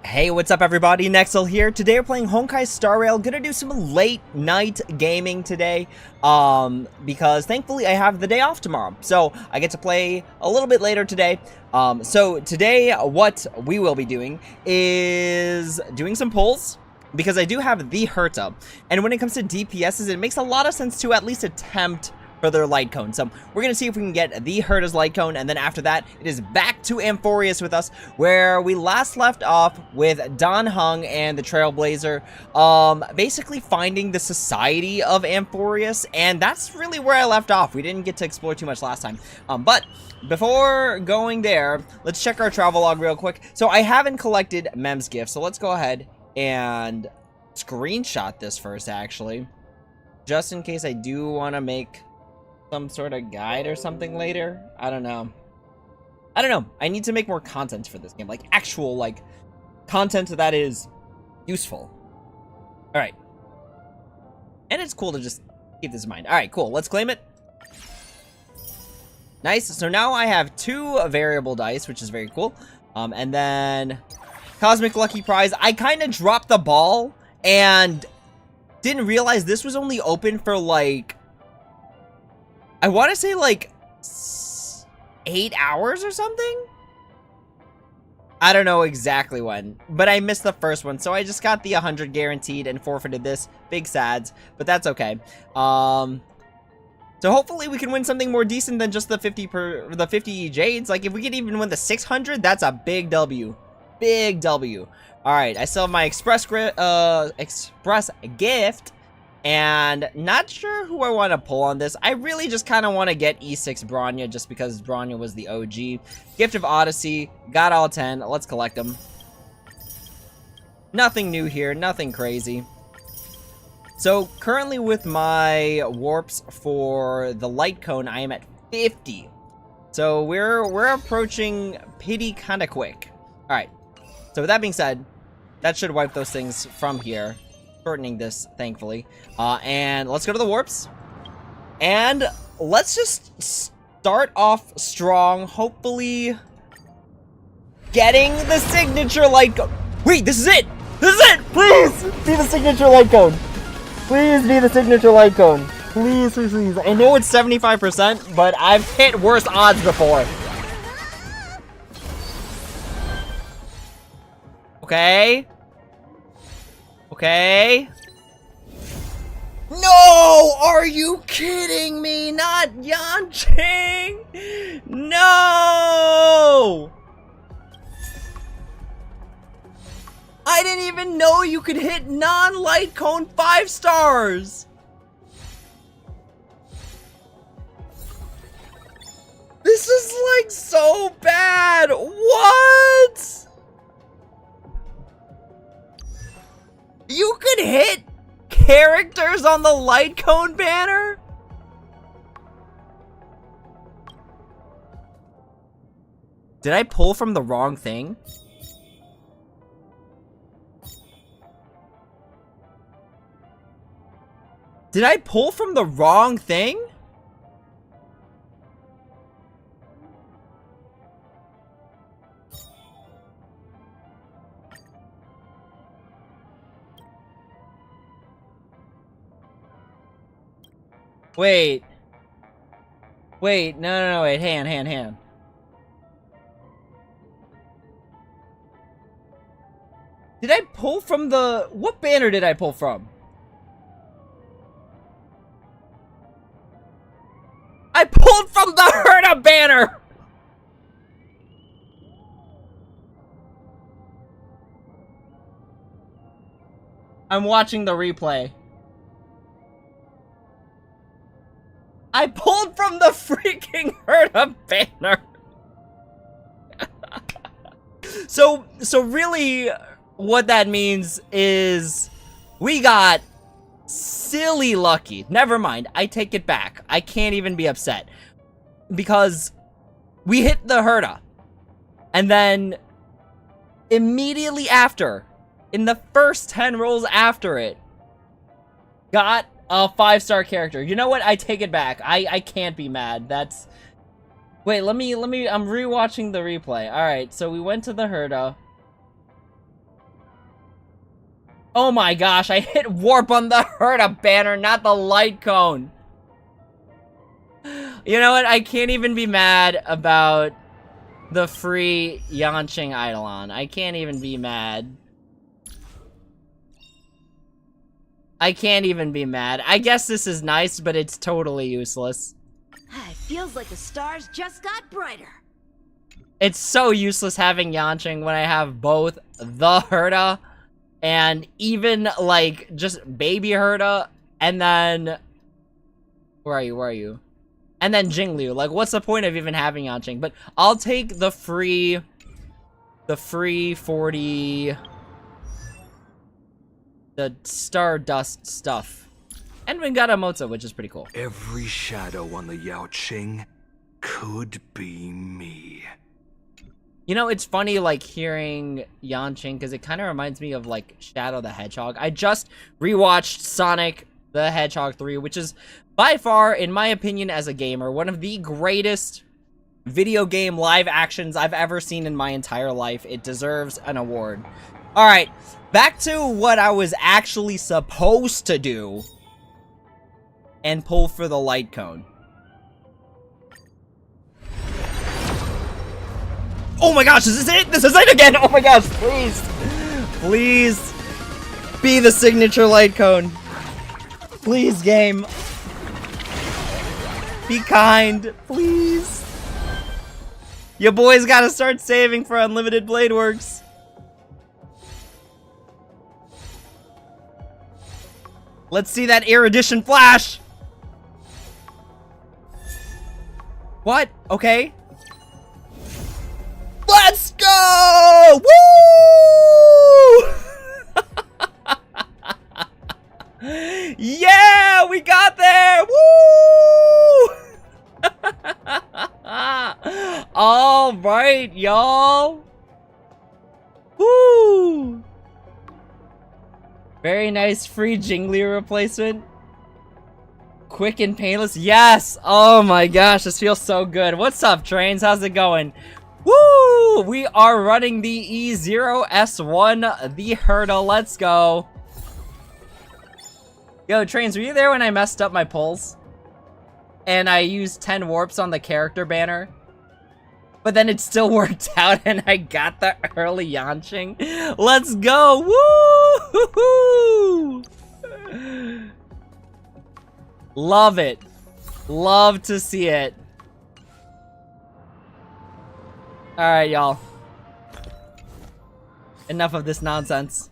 Hey, what's up everybody? Nexel here. Today we're playing Honkai Star Rail. Gonna do some late night gaming today, because thankfully I have the day off tomorrow. So I get to play a little bit later today. So today what we will be doing is doing some pulls, because I do have the Herta. And when it comes to DPSs, it makes a lot of sense to at least attempt for their light cone. So we're gonna see if we can get the Herta's light cone, and then after that it is back to Amphoreous with us, where we last left off with Don Hung and the Trailblazer basically finding the society of Amphoreous, and that's really where I left off. We didn't get to explore too much last time, but before going there, let's check our travel log real quick. So I haven't collected Mem's gift, so let's go ahead and screenshot this first, actually, just in case I do want to make some sort of guide or something later. I don't know. I need to make more content for this game, like actual like content that is useful. All right, and it's cool to just keep this in mind. All right, cool. Let's claim it. Nice. So now I have 2 variable dice, which is very cool. And then Cosmic Lucky Prize. I kind of dropped the ball and didn't realize this was only open for like, I want to say like 8 hours or something. I don't know exactly when, but I missed the first one, so I just got the 100 guaranteed and forfeited this. Big sads, but that's okay. So hopefully we can win something more decent than just the 50 jades. Like if we could even win the 600, that's a big W. Big W. All right, I still have my express gift. And not sure who I want to pull on this. I really just kind of want to get E6 Bronya, just because Bronya was the OG. Gift of Odyssey, got all 10. Let's collect them. Nothing new here, nothing crazy. So currently with my warps for the light cone, I am at 50. So we're approaching pity kind of quick. All right. So with that being said, that should wipe those things from here. Shortening this, thankfully. And let's go to the warps. And let's just start off strong, hopefully getting the signature light cone. Wait, this is it! This is it! Please be the signature light cone. Please be the signature light cone. Please, please, please. I know it's 75%, but I've hit worse odds before. Okay. Okay. No! Are you kidding me? Not Yanqing! No! I didn't even know you could hit non-light cone 5 stars! This is like so bad! What? You could hit characters on the light cone banner? Did I pull from the wrong thing? Did I pull from the wrong thing? Wait. Wait, no, wait, hand. Did I pull from the... What banner did I pull from? I pulled from the Herta banner! I'm watching the replay. I pulled from the freaking Herta banner. So really what that means is we got silly lucky. Never mind, I take it back. I can't even be upset, because we hit the Herta, and then immediately after, in the first 10 rolls after it, got a 5-star character. You know what? I take it back. I can't be mad. That's... Wait, let me, I'm rewatching the replay. Alright, so we went to the Herta. Oh my gosh, I hit warp on the Herta banner, not the light cone. You know what? I can't even be mad about the free Yanqing Eidolon. I can't even be mad. I can't even be mad. I guess this is nice, but it's totally useless. It feels like the stars just got brighter. It's so useless having Yanqing when I have both the Herta and even, like, just baby Herta, and then... Where are you? Where are you? And then Jinglu. Like, what's the point of even having Yanqing? But I'll take the free 40... The Stardust stuff. And we got a Motza, which is pretty cool. Every shadow on the Yaoqing could be me. You know, it's funny, like, hearing Yanqing, because it kind of reminds me of, like, Shadow the Hedgehog. I just rewatched Sonic the Hedgehog 3, which is, by far, in my opinion as a gamer, one of the greatest video game live actions I've ever seen in my entire life. It deserves an award. Alright, back to what I was actually supposed to do. And pull for the light cone. Oh my gosh, is this it? This is it again! Oh my gosh, please! Please! Be the signature light cone. Please, game. Be kind, please. Your boys gotta start saving for Unlimited Blade Works. Let's see that erudition flash! What? Okay. Let's go! Woo! Yeah, we got there! Woo! All right, y'all. Woo! Very nice free Jingli replacement. Quick and painless. Yes! Oh my gosh, this feels so good. What's up, trains? How's it going? Woo! We are running the E0S1, the Herta. Let's go. Yo, trains, were you there when I messed up my pulls? And I used 10 warps on the character banner? But then it still worked out and I got the early Yanqing. Let's go! Woo! Love it. Love to see it. Alright, y'all. Enough of this nonsense.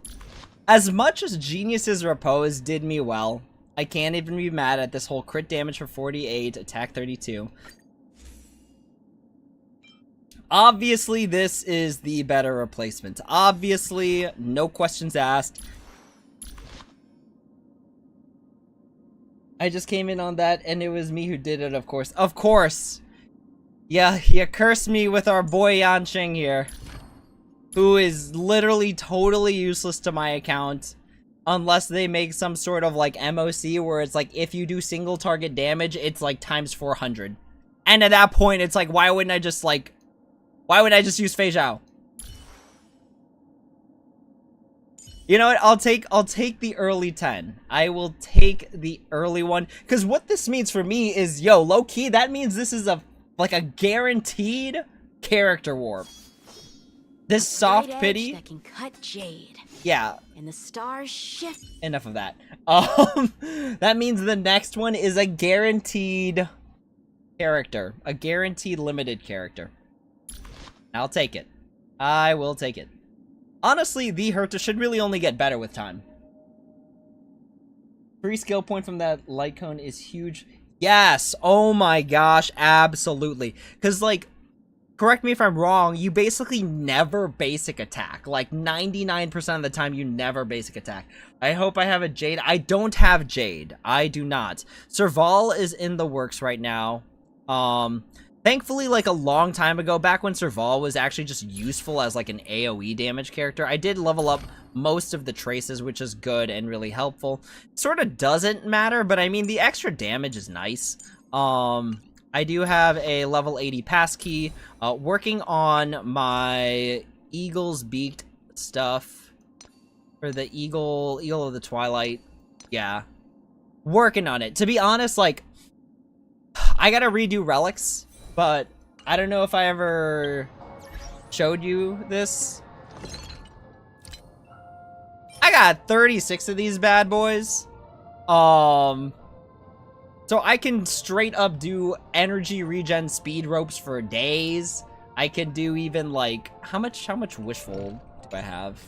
As much as Genius's Repose did me well, I can't even be mad at this whole crit damage for 48, attack 32. Obviously, this is the better replacement. Obviously, no questions asked. I just came in on that, and it was me who did it, of course. Of course! Yeah, you cursed me with our boy Yanqing here. Who is literally totally useless to my account. Unless they make some sort of, like, MOC where it's like, if you do single target damage, it's like times 400. And at that point, it's like, why wouldn't I just, like... Why would I just use Fei Zhao? You know what? I'll take the early 10. I will take the early one. Because what this means for me is, yo, low-key, that means this is a, like, a guaranteed character warp. This soft pity that can cut jade. Yeah. And the stars shift. Enough of that. That means the next one is a guaranteed character. A guaranteed limited character. I'll take it. I will take it. Honestly, the Herta should really only get better with time. Free skill point from that light cone is huge. Yes! Oh my gosh, absolutely. Because, like, correct me if I'm wrong, you basically never basic attack. Like, 99% of the time, you never basic attack. I hope I have a Jade. I don't have Jade. I do not. Serval is in the works right now. Thankfully, like, a long time ago, back when Serval was actually just useful as, like, an AoE damage character, I did level up most of the traces, which is good and really helpful. Sort of doesn't matter, but I mean, the extra damage is nice. I do have a level 80 passkey, working on my Eagle's Beaked stuff. For the Eagle of the Twilight. Yeah. Working on it. To be honest, like, I gotta redo relics, but I don't know if I ever showed you this. I got 36 of these bad boys. So I can straight up do energy regen speed ropes for days. I can do even like how much wishful do I have?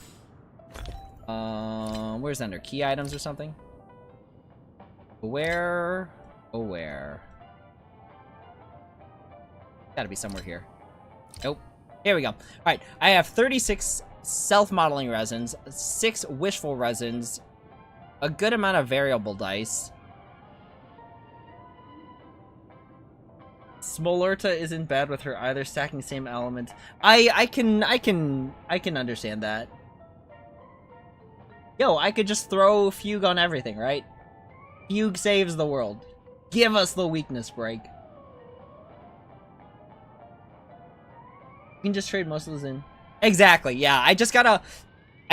Where's under key items or something? Where? Gotta be somewhere here. Nope. Here we go. Alright, I have 36 self-modeling resins, 6 wishful resins, a good amount of variable dice. Smolurta isn't bad with her either, stacking same element. I can understand that. Yo, I could just throw Fugue on everything, right? Fugue saves the world. Give us the weakness break. You can just trade most of those in. Exactly, yeah. I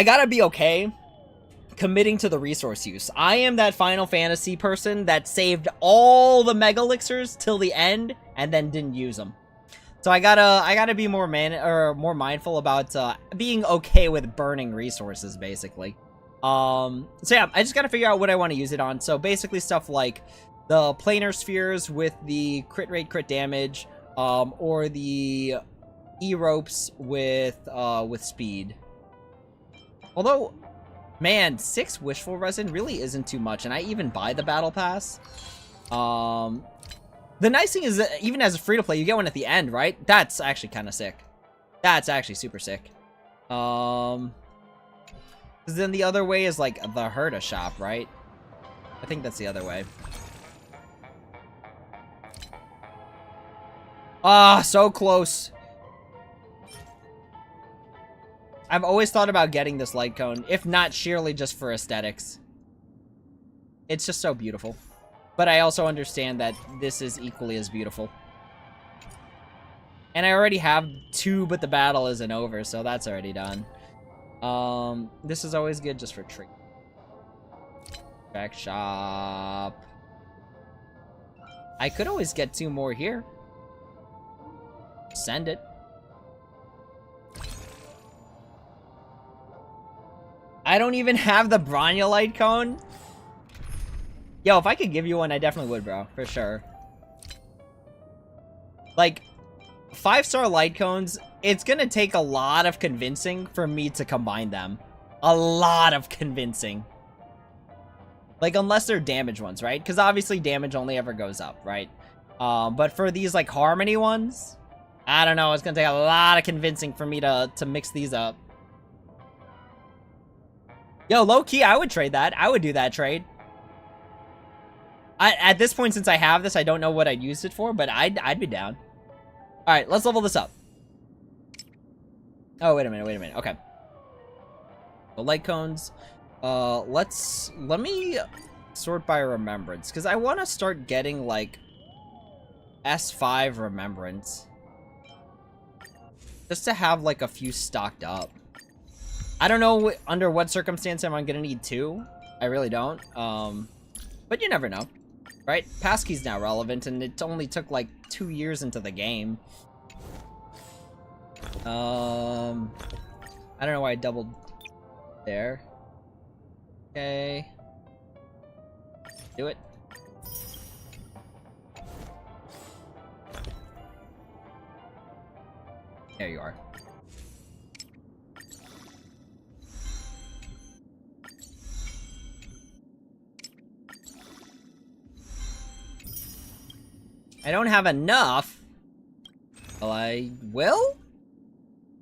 gotta be okay committing to the resource use. I am that Final Fantasy person that saved all the Mega Elixirs till the end and then didn't use them. So I gotta be more mindful about being okay with burning resources, basically. So yeah, I just gotta figure out what I want to use it on. So basically stuff like the planar spheres with the crit rate, crit damage, or the E-ropes with speed. Although, man, 6 wishful resin really isn't too much, and I even buy the battle pass. The nice thing is that even as a free-to-play, you get one at the end, right? That's actually kind of sick. That's actually super sick. Because then the other way is like the Herta shop, right? I think that's the other way. Ah, so close. I've always thought about getting this light cone, if not sheerly just for aesthetics. It's just so beautiful. But I also understand that this is equally as beautiful. And I already have 2, but the battle isn't over, so that's already done. This is always good just for treat. Back shop. I could always get 2 more here. Send it. I don't even have the Bronulite cone. Yo, if I could give you one, I definitely would, bro. For sure. Like, 5-star light cones, it's gonna take a lot of convincing for me to combine them. A lot of convincing. Like, unless they're damage ones, right? Because obviously damage only ever goes up, right? But for these, like, harmony ones, I don't know. It's gonna take a lot of convincing for me to mix these up. Yo, low-key, I would trade that. I would do that trade. At this point, since I have this, I don't know what I'd use it for, but I'd be down. Alright, let's level this up. Oh, wait a minute. Okay. The light cones. Let me sort by remembrance, because I want to start getting, like, S5 remembrance. Just to have, like, a few stocked up. I don't know under what circumstance am I gonna need 2. I really don't. But you never know. Right? Passkey's now relevant, and it only took, like, 2 years into the game. I don't know why I doubled there. Okay. Do it. There you are. I don't have enough. Well, I will?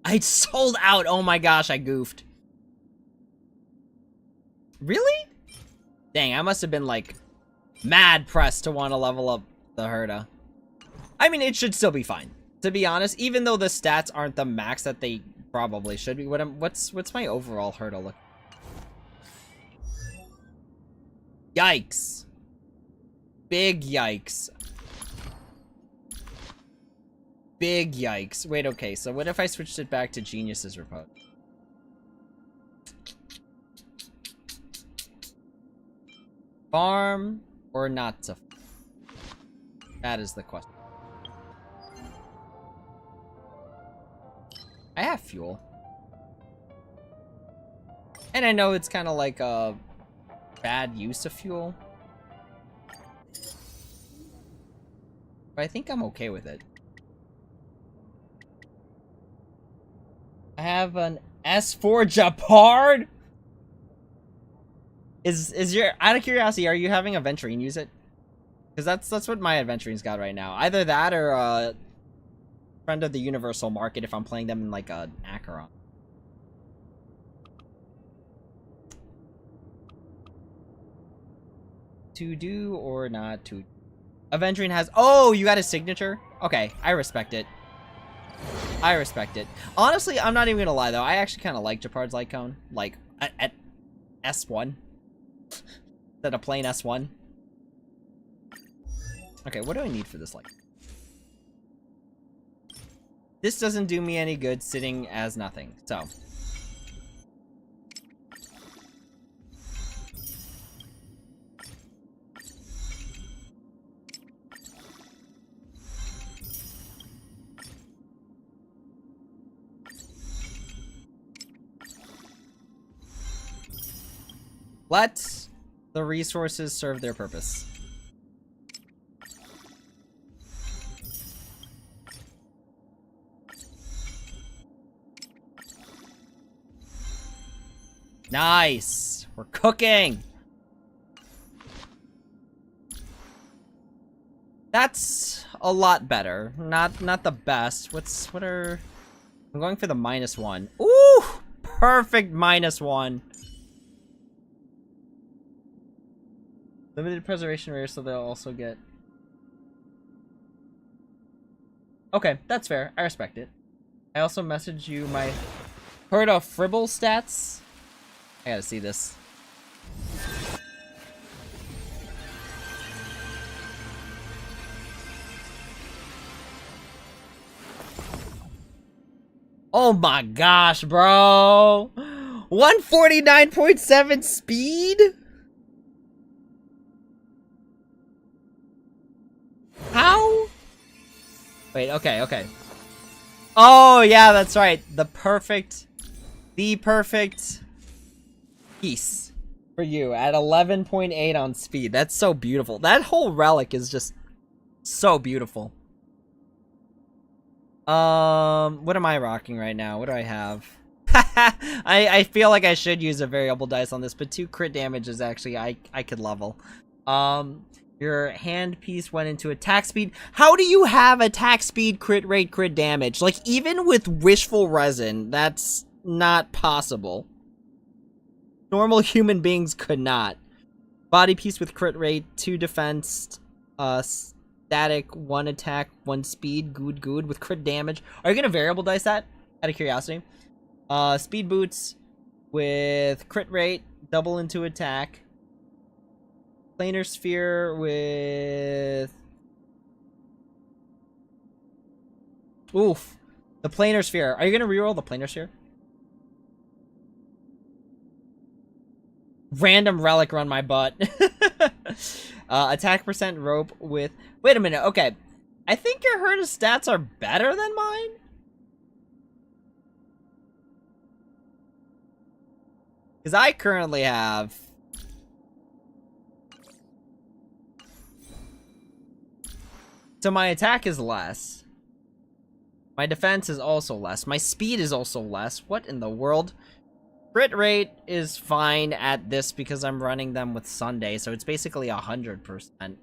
I sold out. Oh my gosh, I goofed. Really? Dang, I must have been, like, mad pressed to want to level up the Herta. I mean, it should still be fine. To be honest, even though the stats aren't the max that they probably should be. What's my overall Herta look? Yikes. Big yikes. Big yikes. Wait, okay, so what if I switched it back to Genius's Repose? farm or not to farm? That is the question. I have fuel. And I know it's kind of like a bad use of fuel. But I think I'm okay with it. I have an S4 Japard? Is your, out of curiosity, are you having a Venturine use it? Because that's what my Adventurine's got right now. Either that or Friend of the Universal Market if I'm playing them in like a Acheron. To do or not to? Aventurine has, oh, you got his signature? Okay, I respect it. I respect it. Honestly, I'm not even gonna lie though. I actually kind of like Japard's Light Cone. Like, at S1. Instead of plain S1. Okay, what do I need for this light? This doesn't do me any good sitting as nothing, so. Let the resources serve their purpose. Nice! We're cooking! That's a lot better. Not the best. What are... I'm going for the -1. Ooh! Perfect -1. Limited preservation rare, so they'll also get... Okay, that's fair. I respect it. I also messaged you my Herd of Fribble stats. I gotta see this. Oh my gosh, bro! 149.7 speed? How? Wait, okay. Oh, yeah, that's right. The perfect piece for you at 11.8 on speed. That's so beautiful. That whole relic is just so beautiful. What am I rocking right now? What do I have? I feel like I should use a variable dice on this, but 2 crit damage is actually I could level. Your hand piece went into attack speed. How do you have attack speed, crit rate, crit damage? Like, even with wishful resin, that's not possible. Normal human beings could not. Body piece with crit rate, 2 defense, static, 1 attack, 1 speed, good, with crit damage. Are you gonna variable dice that? Out of curiosity. Speed boots with crit rate, double into attack. Planar sphere with... Oof. The planar sphere. Are you gonna reroll the planar sphere? Random relic run my butt. Attack percent rope with... Wait a minute, okay. I think your herd of stats are better than mine? Because I currently have... So my attack is less. My defense is also less. My speed is also less. What in the world? Crit rate is fine at this because I'm running them with Sunday, so it's basically 100%.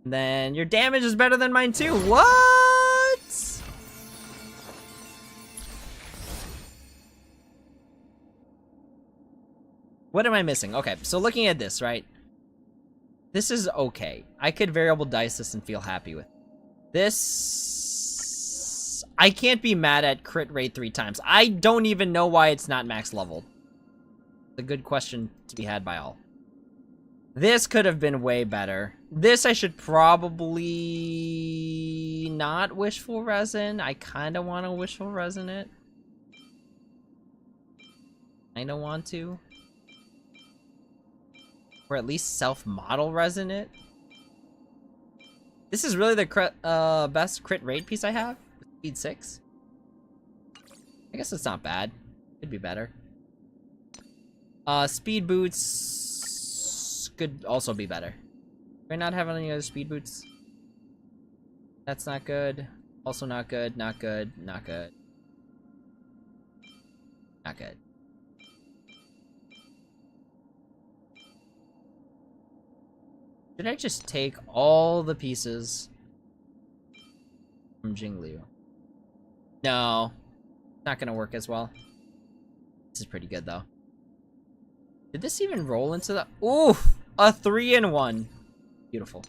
Then your damage is better than mine too. What? What am I missing? Okay, so looking at this, right? This is okay. I could variable dice this and feel happy with it. This... I can't be mad at crit rate 3 times. I don't even know why it's not max leveled. It's a good question to be had by all. This could have been way better. This I should probably not wishful resin. I kind of want to wishful resin it. I don't want to. Or at least self-model resonant. This is really the best crit rate piece I have. Speed 6. I guess it's not bad. Could be better. Speed boots could also be better. Do I not have any other speed boots? That's not good. Also not good, not good, not good. Not good. Should I just take all the pieces from Jingliu? No. Not gonna work as well. This is pretty good though. Did this even roll into the... Oof! A 3-in-1. Beautiful.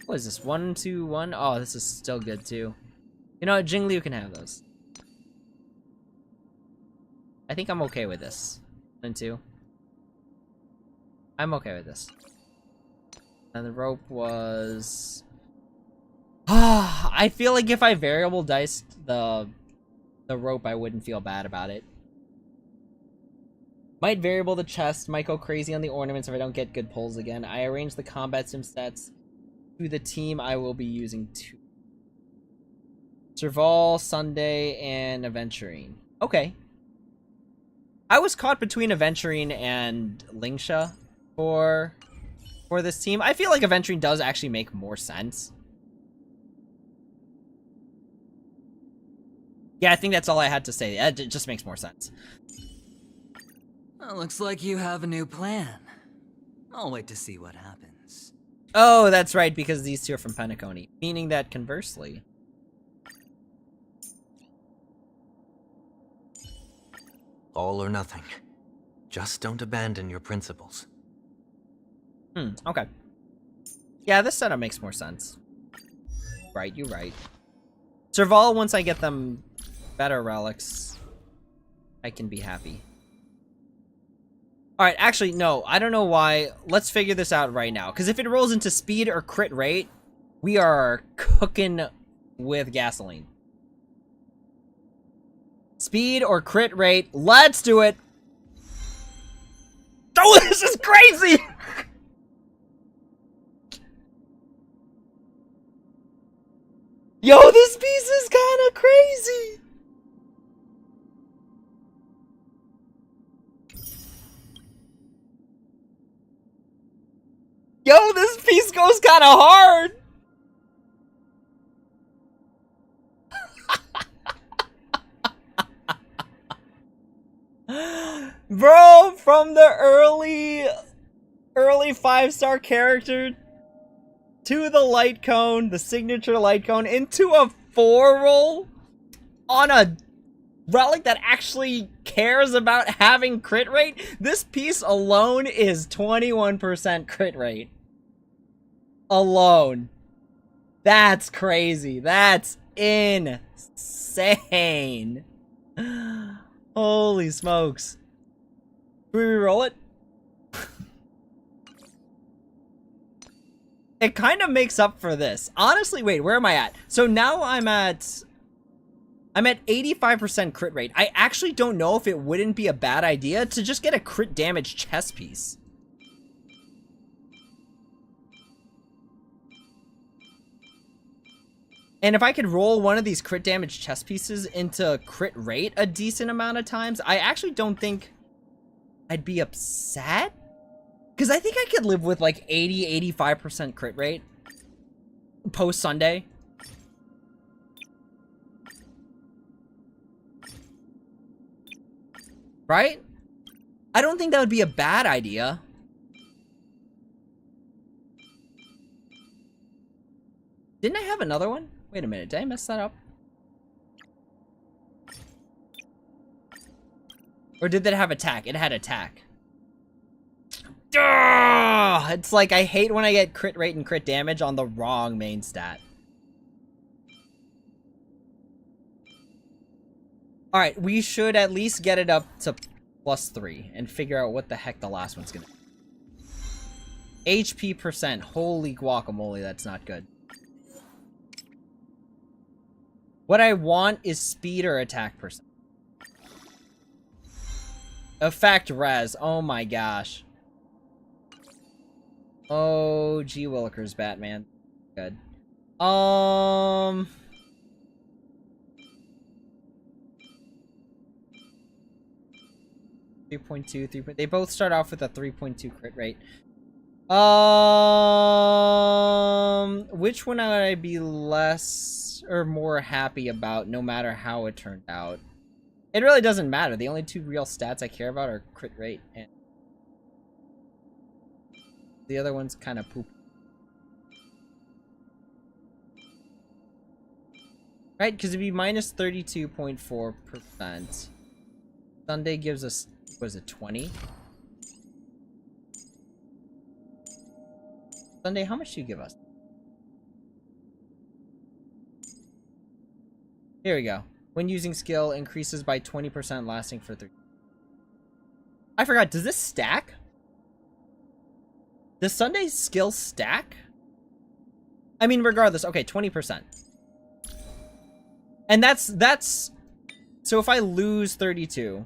What is this? 1, 2, 1? Oh, this is still good too. You know what? Jingliu can have those. I think I'm okay with this. 1 and 2. I'm okay with this. And the rope was... I feel like if I variable diced the rope, I wouldn't feel bad about it. Might variable the chest, might go crazy on the ornaments if I don't get good pulls again. I arranged the combat sim stats to the team I will be using too. Serval, Sunday, and Aventurine. Okay. I was caught between Aventurine and Lingsha for this team. I feel like Aventurine does actually make more sense. Yeah, I think that's all I had to say. It just makes more sense. Well, looks like you have a new plan. I'll wait to see what happens. Oh, that's right, because these two are from Penacony. Meaning that conversely... All or nothing. Just don't abandon your principles. Okay. Yeah, this setup makes more sense. Right, you're right. Serval, once I get them better relics, I can be happy. Alright, actually, no, I don't know why. Let's figure this out right now. Because if it rolls into speed or crit rate, we are cooking with gasoline. Speed or crit rate, let's do it! Oh, this is crazy! Yo, this piece is kind of crazy! Yo, this piece goes kind of hard! Bro, from the early 5-star character to the light cone, the signature light cone, into a 4 roll on a relic that actually cares about having crit rate. This piece alone is 21% crit rate. Alone. That's crazy. That's insane. Holy smokes. Can we reroll it? It kind of makes up for this. Honestly, wait, where am I at? So now I'm at 85% crit rate. I actually don't know if it wouldn't be a bad idea to just get a crit damage chess piece. And if I could roll one of these crit damage chess pieces into crit rate a decent amount of times, I actually don't think I'd be upset. Because I think I could live with like 80-85% crit rate post Sunday. Right? I don't think that would be a bad idea. Didn't I have another one? Wait a minute, did I mess that up? Or did that have attack? It had attack. Ugh! It's like I hate when I get crit rate and crit damage on the wrong main stat. Alright, we should at least get it up to +3 and figure out what the heck the last one's gonna be. HP percent. Holy guacamole, that's not good. What I want is speed or attack percent. Effect res. Oh my gosh. Oh, gee willikers, Batman. Good. 3.2, 3. They both start off with a 3.2 crit rate. Which one would I be less or more happy about, no matter how it turned out? It really doesn't matter. The only two real stats I care about are crit rate and the other one's kind of poop. Right, because it'd be minus 32.4%. Sunday gives us, was it 20? Sunday, how much do you give us? Here we go. When using skill, increases by 20%, lasting for 3. I forgot, does this stack? Does Sunday's skill stack? I mean, regardless, okay, 20%. And that's... So if I lose 32,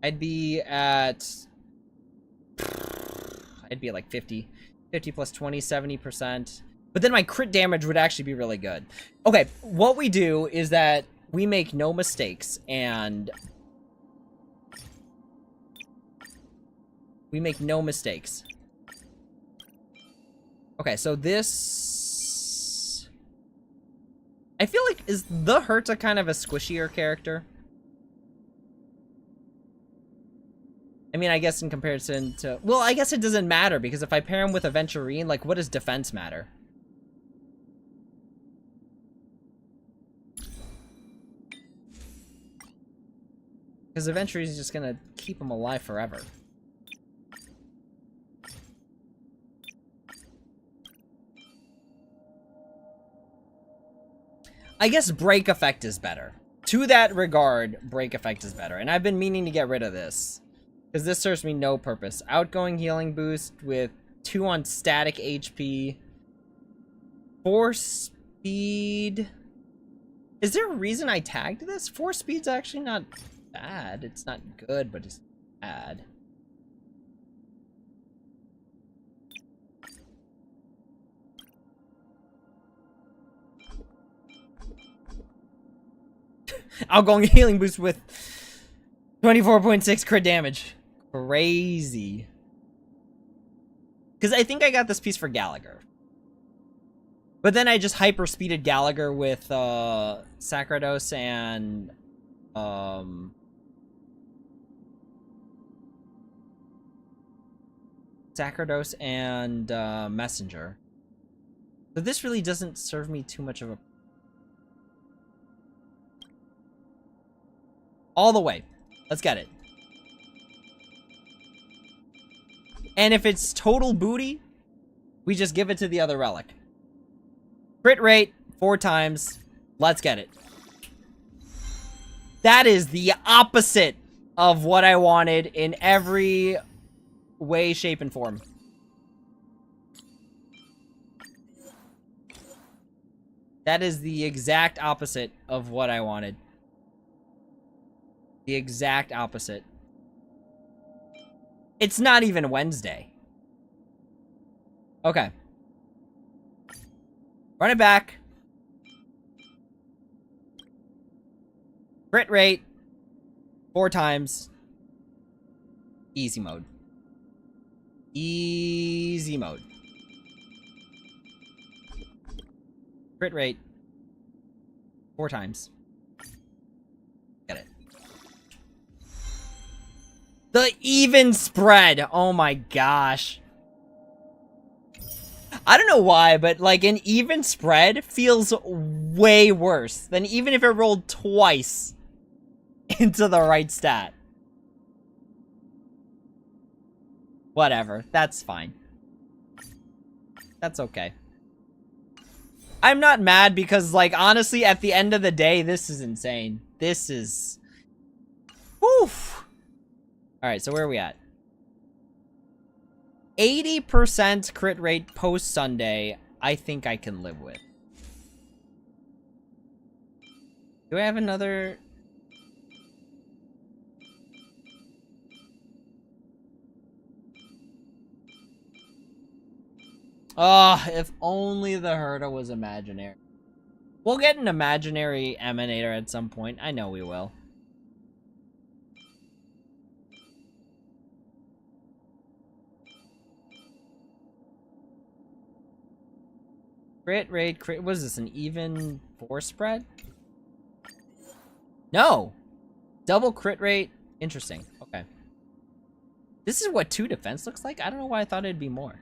I'd be at... I'd be at like 50. 50 plus 20, 70%. But then my crit damage would actually be really good. Okay, what we do is that we make no mistakes, and... We make no mistakes. Okay, so this... I feel like, is the Herta kind of a squishier character? I mean, I guess in comparison to... Well, I guess it doesn't matter, because if I pair him with Aventurine, like, what does defense matter? Because Aventurine is just gonna keep him alive forever. I guess Break Effect is better. To that regard, Break Effect is better. And I've been meaning to get rid of this, because this serves me no purpose. Outgoing healing boost with 2 on static HP. 4 speed. Is there a reason I tagged this? 4 speed's actually not bad. It's not good, but it's bad. Outgoing healing boost with 24.6 crit damage. Crazy. Because I think I got this piece for Gallagher. But then I just hyper-speeded Gallagher with Sacrados and... Sacrados and Messenger. So this really doesn't serve me too much of a... All the way. Let's get it. And if it's total booty, we just give it to the other relic. Crit rate, 4 times. Let's get it. That is the opposite of what I wanted in every way, shape, and form. That is the exact opposite of what I wanted. The exact opposite. It's not even Wednesday. Okay. Run it back. Crit rate. 4 times. Easy mode. Easy mode. Crit rate. 4 times. Get it. The even spread. Oh my gosh. I don't know why, but like an even spread feels way worse than even if it rolled twice into the right stat. Whatever. That's fine. That's okay. I'm not mad because, like, honestly, at the end of the day, this is insane. This is... Woof! Alright, so where are we at? 80% crit rate post-Sunday, I think I can live with. Do I have another... Oh, if only the Herda was imaginary. We'll get an imaginary Emanator at some point. I know we will. Crit rate, crit. What is this? An even 4 spread? No! Double crit rate. Interesting. Okay. This is what 2 defense looks like? I don't know why I thought it'd be more.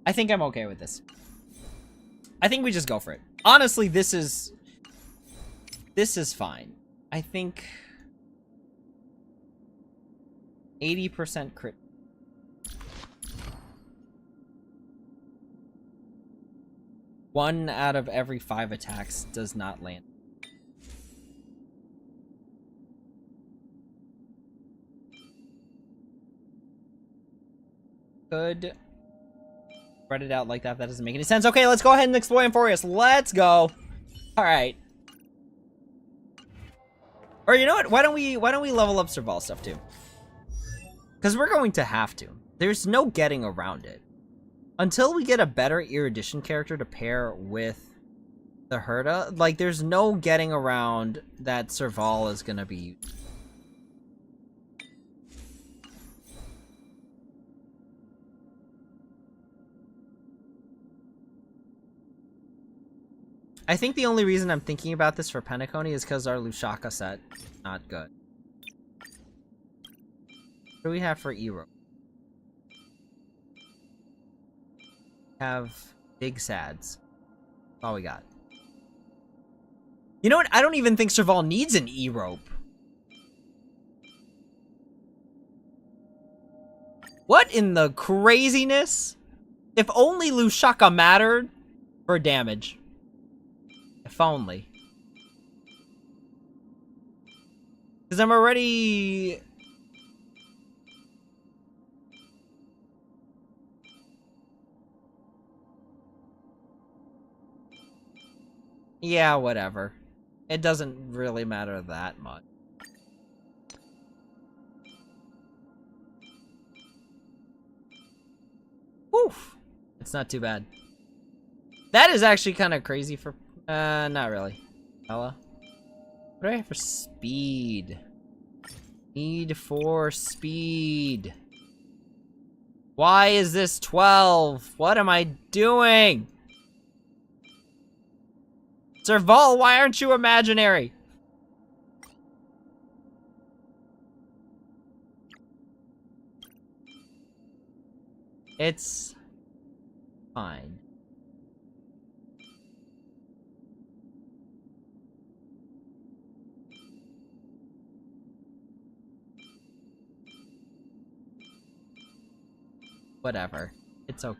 I think I'm okay with this. I think we just go for it. Honestly, this is fine. I think 80% crit. One out of every 5 attacks does not land. Could spread it out like that. That doesn't make any sense. Okay, let's go ahead and explore Amphoreous. Let's go. All right. Or you know what? Why don't we level up Serval stuff too? Because we're going to have to. There's no getting around it. Until we get a better Erudition character to pair with the Herda, like there's no getting around that Serval is gonna be. I think the only reason I'm thinking about this for Penacony is because our Lushaka set is not good. What do we have for Ero? Have big sads. That's all we got. You know what? I don't even think Serval needs an E-rope. What in the craziness? If only Lushaka mattered for damage. If only. Because I'm already... Yeah, whatever. It doesn't really matter that much. Woof. It's not too bad. That is actually kind of crazy for... not really. Hello? What do I have for speed? Need for speed. Why is this 12? What am I doing? Serval, why aren't you imaginary? It's fine. Whatever. It's okay.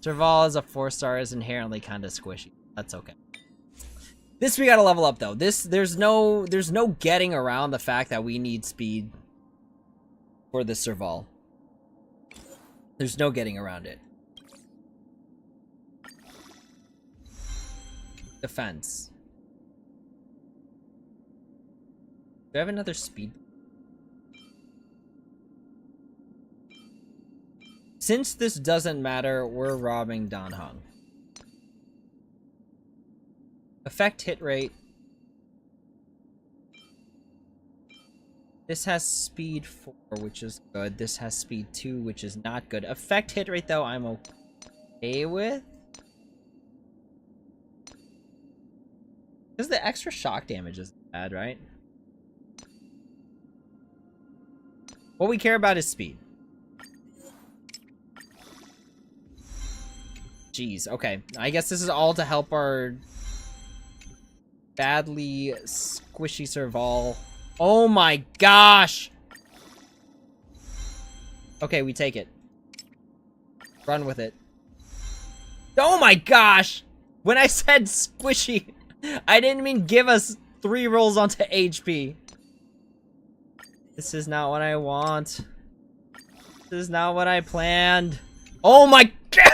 Serval as a 4-star is inherently kind of squishy. That's okay. This we gotta level up though. There's no getting around the fact that we need speed for the Serval. There's no getting around it. Defense. Do I have another speed? Since this doesn't matter, we're robbing Dan Heng. Effect hit rate. This has speed 4, which is good. This has speed 2, which is not good. Effect hit rate, though, I'm okay with. Because the extra shock damage is bad, right? What we care about is speed. Jeez, okay. I guess this is all to help our badly squishy Serval. Oh my gosh! Okay, we take it. Run with it. Oh my gosh! When I said squishy, I didn't mean give us 3 rolls onto HP. This is not what I want. This is not what I planned. Oh my god!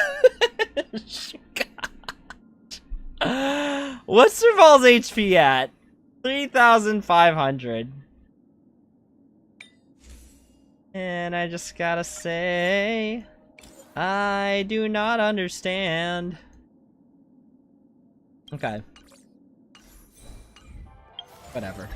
What's Serval's HP at? 3,500. And I just gotta say, I do not understand. Okay. Whatever.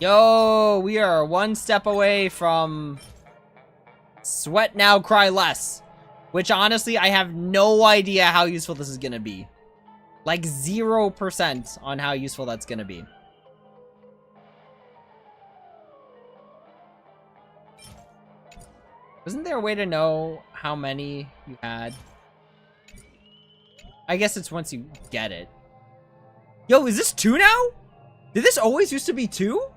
Yo, we are one step away from Sweat Now, Cry Less. Which, honestly, I have no idea how useful this is gonna be. Like, 0% on how useful that's gonna be. Wasn't there a way to know how many you had? I guess it's once you get it. Yo, is this 2 now? Did this always used to be 2?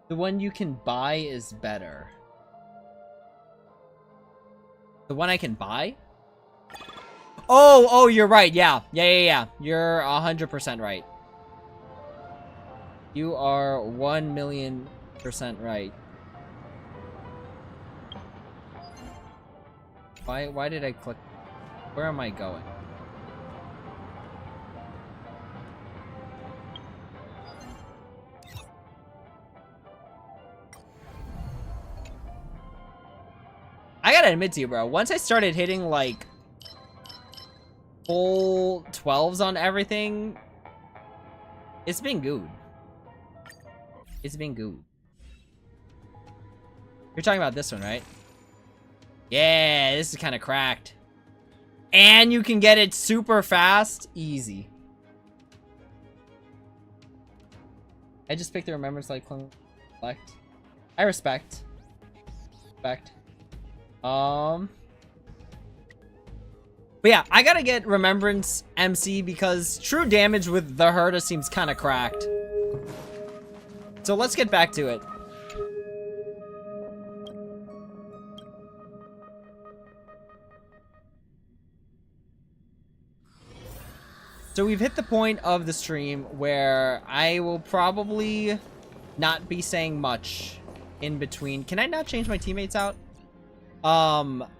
The one you can buy is better. The one I can buy? Oh, you're right. Yeah. You're 100% right. You are 1,000,000% right. Why did I click? Where am I going? I gotta admit to you, bro, once I started hitting, like, full 12s on everything, it's been good. It's been good. You're talking about this one, right? Yeah, this is kind of cracked. And you can get it super fast. Easy. I just picked the Remembrance Light collect. I respect. Respect. But yeah, I gotta get Remembrance MC because true damage with the Herda seems kind of cracked. So let's get back to it. So we've hit the point of the stream where I will probably not be saying much in between. Can I not change my teammates out?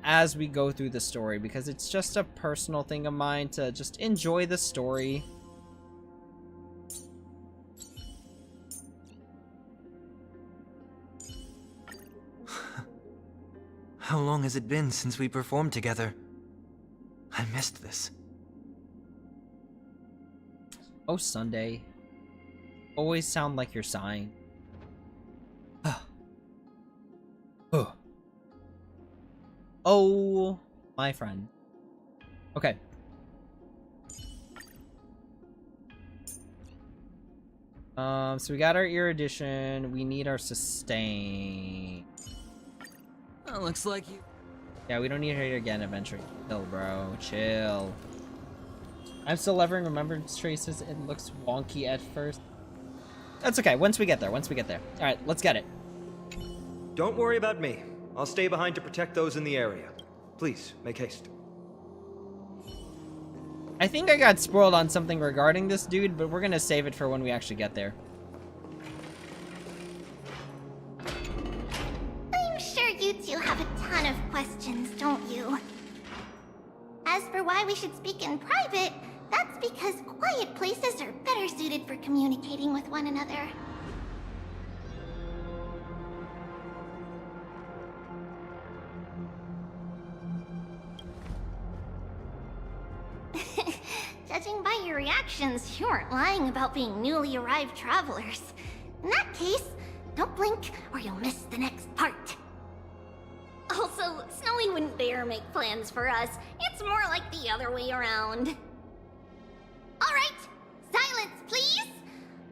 As we go through the story, because it's just a personal thing of mine to just enjoy the story. How long has it been since we performed together? I missed this. Oh, Sunday. Always sound like you're sighing. Oh, my friend. Okay. So we got our erudition. We need our sustain. Oh, looks like you. Yeah, we don't need her again eventually. Chill, bro. Chill. I'm still levering Remembrance Traces. It looks wonky at first. That's okay. Once we get there. Once we get there. All right, let's get it. Don't worry about me. I'll stay behind to protect those in the area. Please, make haste. I think I got spoiled on something regarding this dude, but we're gonna save it for when we actually get there. I'm sure you two have a ton of questions, don't you? As for why we should speak in private, that's because quiet places are better suited for communicating with one another. Judging by your reactions, you aren't lying about being newly arrived travelers. In that case, don't blink or you'll miss the next part. Also, Snowy wouldn't dare make plans for us. It's more like the other way around. Alright, silence please!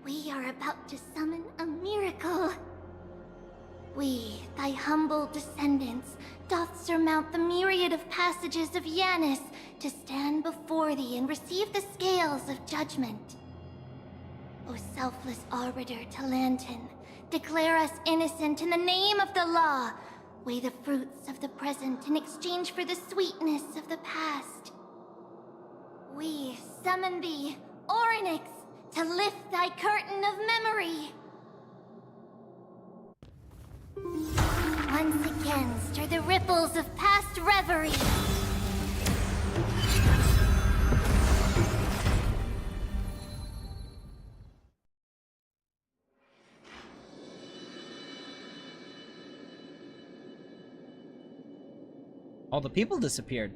We are about to summon a miracle. We, thy humble descendants, doth surmount the myriad of passages of Yanis to stand before thee and receive the scales of judgment. O selfless arbiter Talantin, declare us innocent in the name of the law. Weigh the fruits of the present in exchange for the sweetness of the past. We summon thee, Orynyx, to lift thy curtain of memory. Once again, stir the ripples of past reverie. All the people disappeared.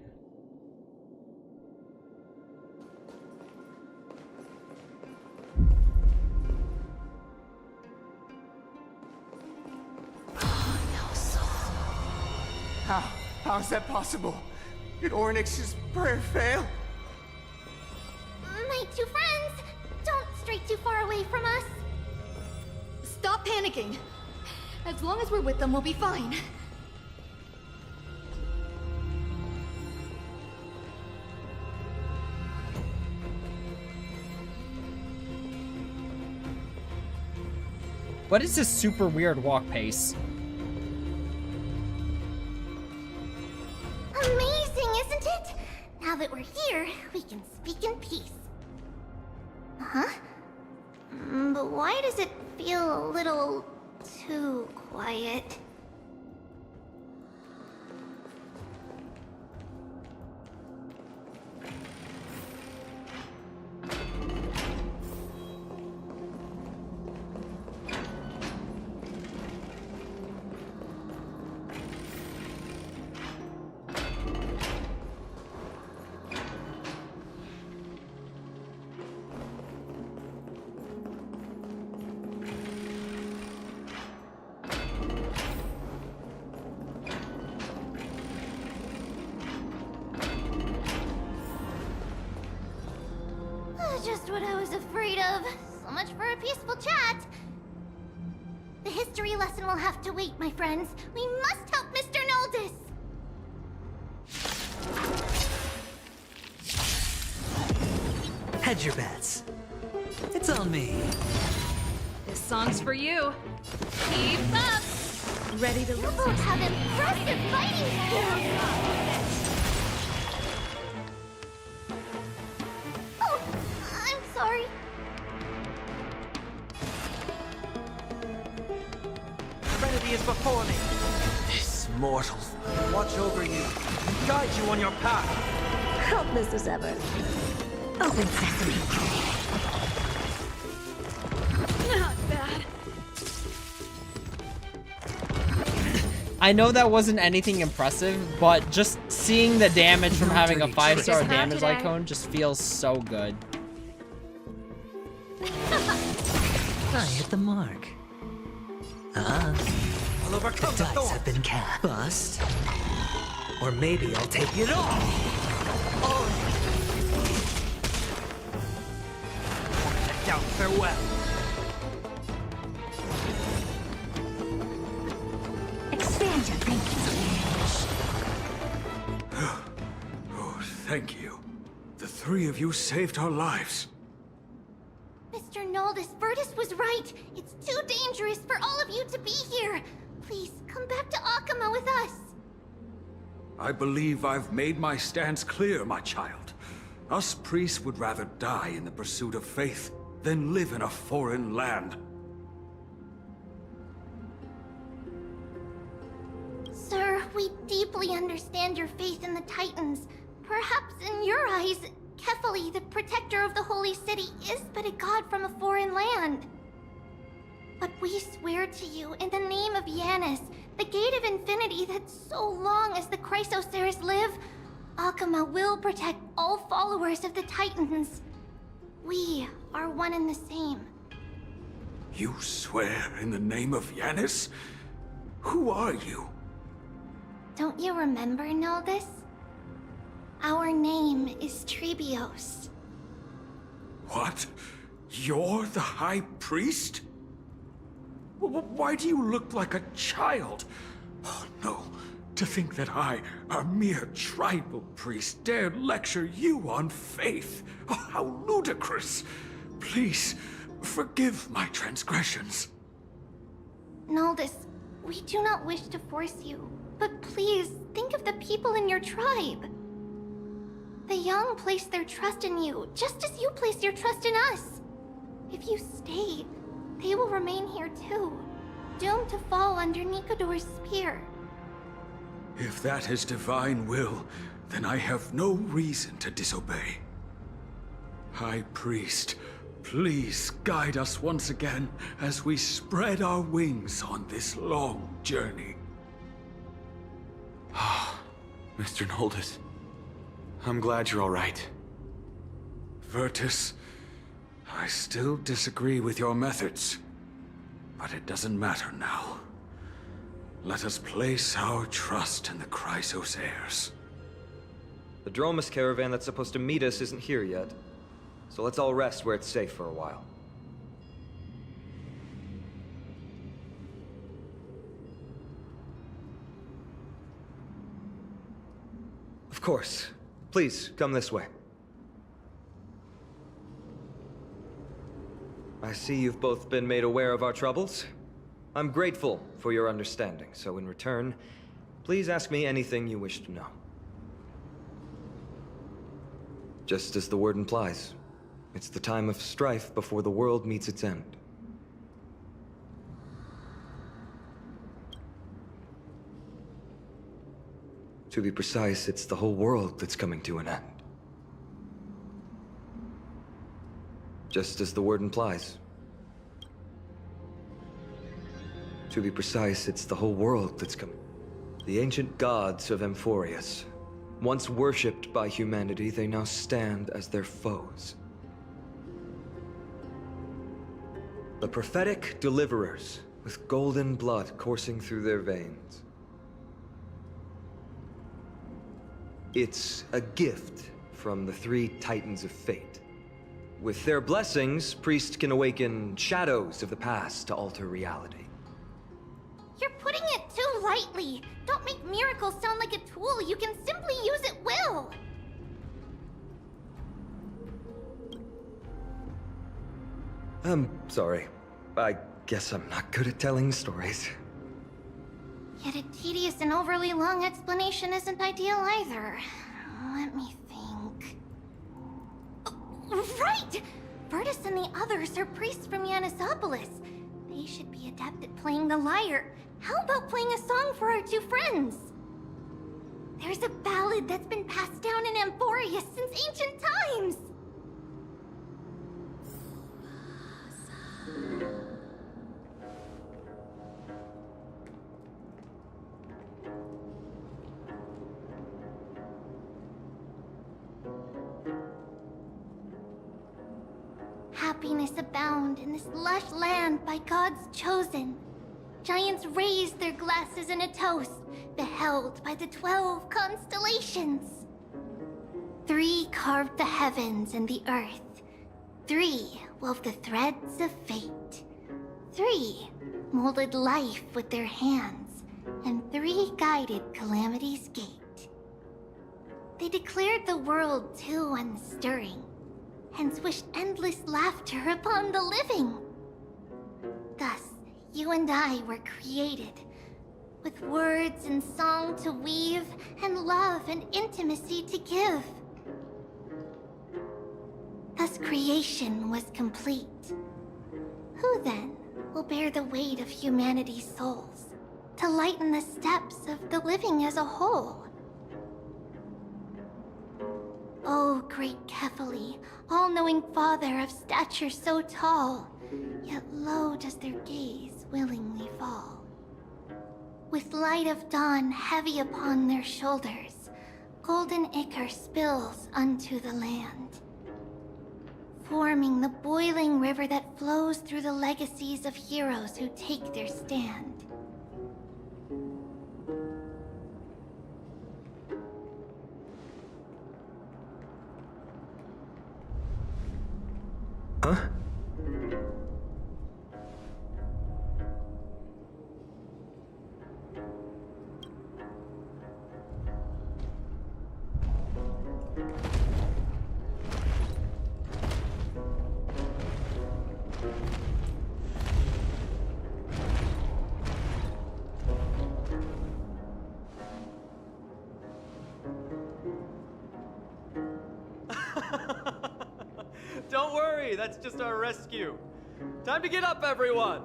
How is that possible? Did Ornyx's prayer fail? My two friends, don't stray too far away from us. Stop panicking. As long as we're with them, we'll be fine. What is this super weird walk pace? Amazing, isn't it? Now that we're here, we can speak in peace. Huh? But why does it feel a little too quiet? Just what I was afraid of. So much for a peaceful chat. The history lesson will have to wait, my friends. We must help Mr. Noldus. Hedge your bets. It's on me. This song's for you. Keep up. Ready to You both have impressive fighting skills. Oh, I'm sorry. Trinity is before me. This mortal. Watch over you. Guide you on your path. Help, Mr. Sever. Open sesame. Not bad. I know that wasn't anything impressive, but just seeing the damage from having a 5-star Just how damage today. icon just feels so good. I hit the mark. I'll The overcome the dice thorns. have been cast. Bust. Or maybe I'll take it all. Down, farewell. Expand your thinking. Oh, thank you. The three of you saved our lives. Mr. Noldus, Virtus was right. It's too dangerous for all of you to be here. Please, come back to Akama with us. I believe I've made my stance clear, my child. Us priests would rather die in the pursuit of faith than live in a foreign land. Sir, we deeply understand your faith in the Titans. Perhaps in your eyes, Kefali, the protector of the Holy City, is but a god from a foreign land. But we swear to you, in the name of Yanis, the Gate of Infinity, that so long as the Chrysoceres live, Akama will protect all followers of the Titans. We are one and the same. You swear in the name of Yanis? Who are you? Don't you remember, Noldus? Our name is Trebios. What? You're the High Priest? Why do you look like a child? Oh no, to think that I, a mere tribal priest, dare lecture you on faith. Oh, how ludicrous. Please, forgive my transgressions. Noldus, we do not wish to force you, but please think of the people in your tribe. The young place their trust in you, just as you place your trust in us. If you stay, they will remain here too. doomed to fall under Nikodor's spear. If that is divine will, then I have no reason to disobey. High Priest, please guide us once again as we spread our wings on this long journey. Mr. Noldus, I'm glad you're all right. Virtus, I still disagree with your methods, but it doesn't matter now. Let us place our trust in the Chrysos heirs. The Dromus caravan that's supposed to meet us isn't here yet, so let's all rest where it's safe for a while. Of course. Please, come this way. I see you've both been made aware of our troubles. I'm grateful for your understanding, so in return, please ask me anything you wish to know. Just as the word implies, it's the time of strife before the world meets its end. To be precise, it's the whole world that's coming to an end. Just as the word implies. To be precise, it's the whole world that's coming. The ancient gods of Amphoreous. Once worshipped by humanity, they now stand as their foes. The prophetic deliverers, with golden blood coursing through their veins. It's a gift from the three titans of fate. With their blessings, priests can awaken shadows of the past to alter reality. You're putting it too lightly. Don't make miracles sound like a tool you can simply use at will. I'm sorry. I guess I'm not good at telling stories. Yet a tedious and overly long explanation isn't ideal either. Let me think. Oh, right! Virtus and the others are priests from Yanisopolis. They should be adept at playing the lyre. How about playing a song for our two friends? There's a ballad that's been passed down in Amphoreous since ancient times. Happiness abound in this lush land by God's chosen. Giants raise their glasses in a toast, beheld by the 12 constellations. 3 carved the heavens and the earth. 3 wove the threads of fate. 3 molded life with their hands, and 3 guided calamity's gate. They declared the world too unstirring, hence wished endless laughter upon the living. Thus, you and I were created, with words and song to weave, and love and intimacy to give. Thus creation was complete. Who then will bear the weight of humanity's souls, to lighten the steps of the living as a whole? O great Kephali, all-knowing Father of stature so tall, yet low does their gaze willingly fall. With light of dawn heavy upon their shoulders, golden ichor spills unto the land, forming the boiling river that flows through the legacies of heroes who take their stand. Huh? Don't worry, that's just our rescue. Time to get up, everyone!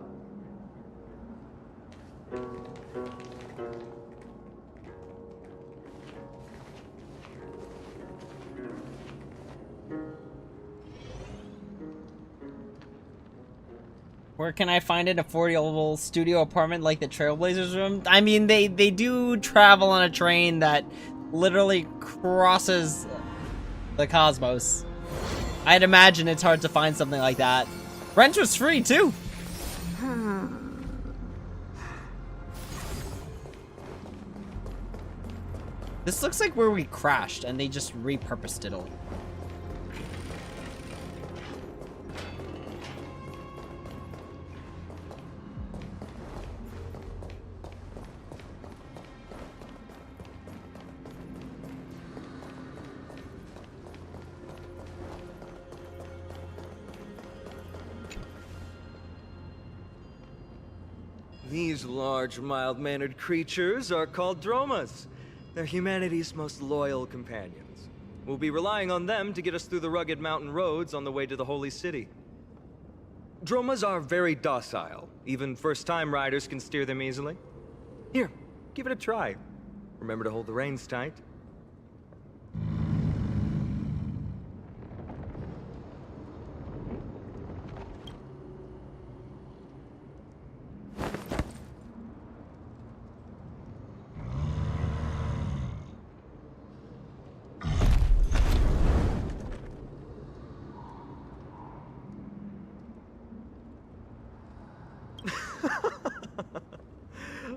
Where can I find an affordable studio apartment like the Trailblazers room? I mean, they do travel on a train that literally crosses the cosmos. I'd imagine it's hard to find something like that. Rent was free, too. This looks like where we crashed, and they just repurposed it all. These large, mild-mannered creatures are called Dromas. They're humanity's most loyal companions. We'll be relying on them to get us through the rugged mountain roads on the way to the Holy City. Dromas are very docile. Even first-time riders can steer them easily. Here, give it a try. Remember to hold the reins tight.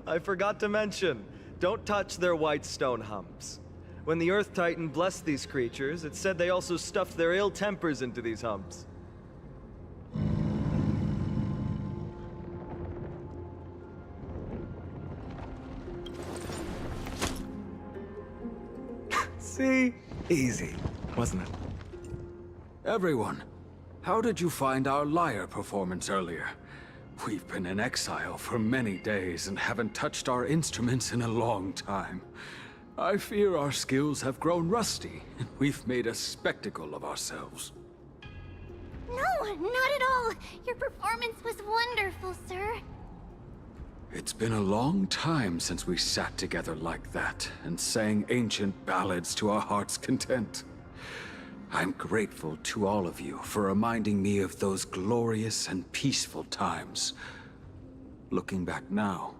I forgot to mention, don't touch their white stone humps. When the Earth Titan blessed these creatures, it said they also stuffed their ill tempers into these humps. See? Easy, wasn't it? Everyone, how did you find our lyre performance earlier? We've been in exile for many days and haven't touched our instruments in a long time. I fear our skills have grown rusty, and we've made a spectacle of ourselves. No, not at all. Your performance was wonderful, sir. It's been a long time since we sat together like that and sang ancient ballads to our heart's content. I'm grateful to all of you for reminding me of those glorious and peaceful times. Looking back now,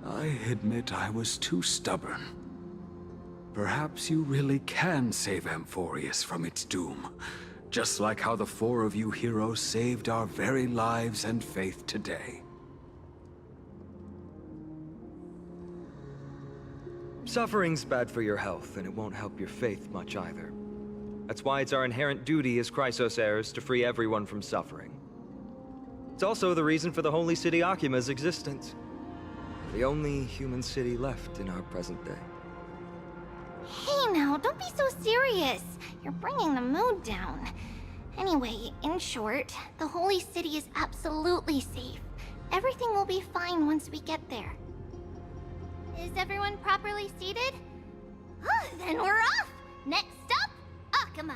I admit I was too stubborn. Perhaps you really can save Amphoreous from its doom, just like how the four of you heroes saved our very lives and faith today. Suffering's bad for your health, and it won't help your faith much either. That's why it's our inherent duty as Chrysos heirs to free everyone from suffering. It's also the reason for the Holy City Akima's existence. The only human city left in our present day. Hey now, don't be so serious. You're bringing the mood down. Anyway, in short, the Holy City is absolutely safe. Everything will be fine once we get there. Is everyone properly seated? Then we're off! Next stop, Akima!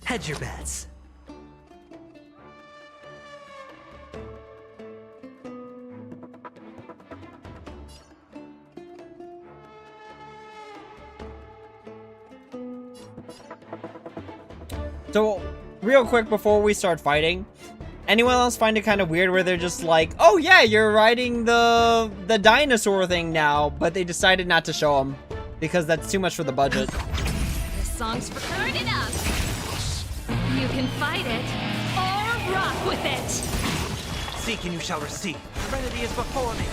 Hedge your bets. So, real quick before we start fighting, anyone else find it kind of weird where they're just like, oh yeah, you're riding the dinosaur thing now, but they decided not to show them because that's too much for the budget. This song's for turn it up. You can fight it or rock with it. Seek and you shall receive. Serenity is before me.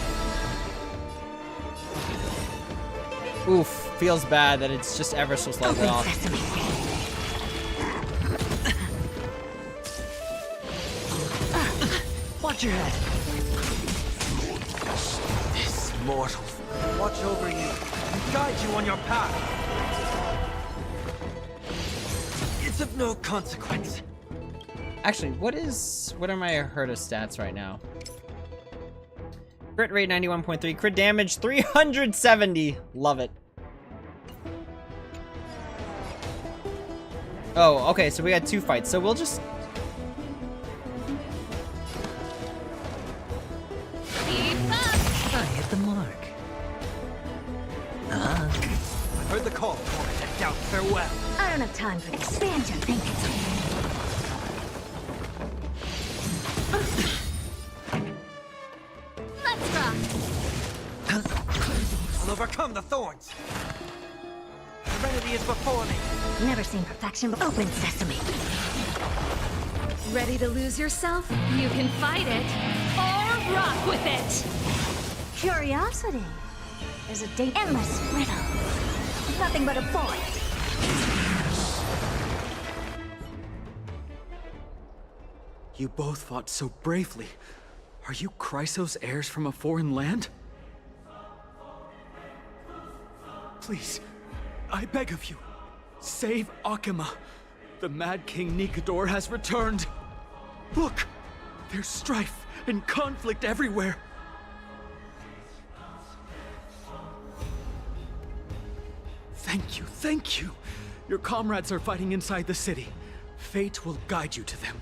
Oof, feels bad that it's just ever so slightly off. Watch your head. This mortal. Watch over you and guide you on your path. It's of no consequence. Actually, what are my Herta stats right now? Crit rate 91.3, crit damage 370. Love it. Oh, okay, so we got 2 fights. So we'll just... Keep up! I hit the mark. I heard the call. I doubt farewell. I don't have time for this. Expand your thinking. Let's rock! I'll overcome the thorns. Serenity is before me. Never seen perfection, but open sesame. Ready to lose yourself? You can fight it or rock with it! Curiosity. There's a endless riddle. Nothing but a void. You both fought so bravely. Are you Chrysos heirs from a foreign land? Please, I beg of you, save Akima. The Mad King Nikador has returned. Look, there's strife and conflict everywhere. Thank you, thank you. Your comrades are fighting inside the city. Fate will guide you to them.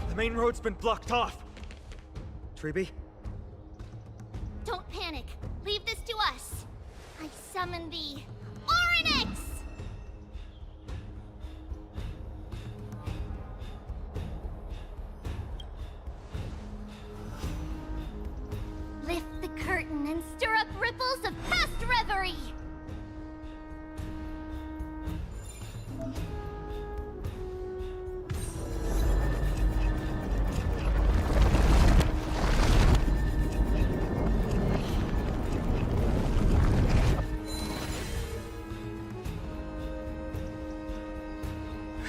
The main road's been blocked off. Treeby? Don't panic. Leave this to us. I summon the Oryx! Lift the curtain and stir up ripples of past reverie!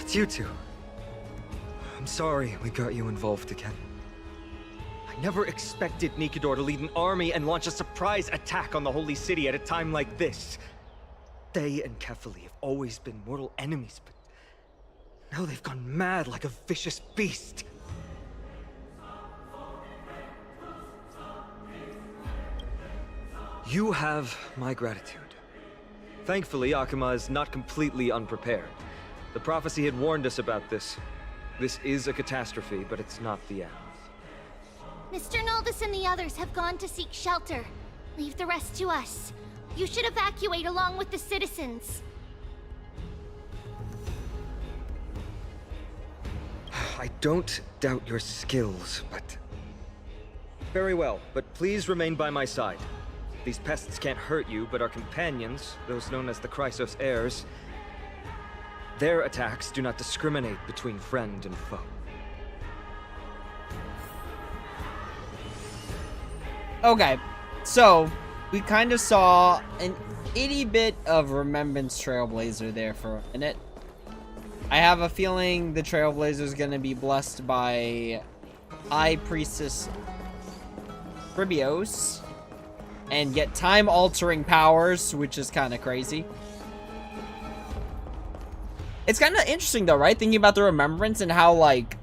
It's you two. I'm sorry we got you involved again. I never expected Nikador to lead an army and launch a surprise attack on the Holy City at a time like this. They and Kefali have always been mortal enemies, but now they've gone mad like a vicious beast. You have my gratitude. Thankfully, Akima is not completely unprepared. The prophecy had warned us about this. This is a catastrophe, but it's not the end. Mr. Noldus and the others have gone to seek shelter. Leave the rest to us. You should evacuate along with the citizens. I don't doubt your skills, but... Very well, but please remain by my side. These pests can't hurt you, but our companions, those known as the Chrysos heirs, their attacks do not discriminate between friend and foe. Okay, so we kind of saw an itty bit of Remembrance Trailblazer there for a minute. I have a feeling the Trailblazer is going to be blessed by High Priestess Fribios and get time-altering powers, which is kind of crazy. It's kind of interesting, though, right? Thinking about the Remembrance and how, like,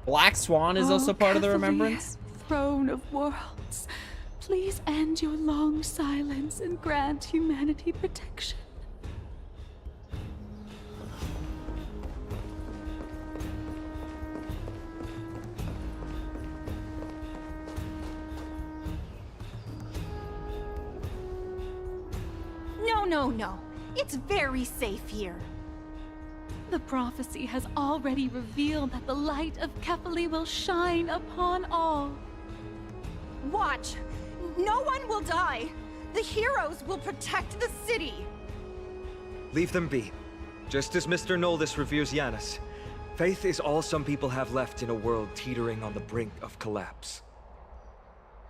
Black Swan is also part of the Remembrance. Throne of worlds, please end your long silence and grant humanity protection. No. It's very safe here. The prophecy has already revealed that the light of Kefali will shine upon all. Watch! No one will die! The heroes will protect the city! Leave them be. Just as Mr. Noldus reveres Yanis, faith is all some people have left in a world teetering on the brink of collapse.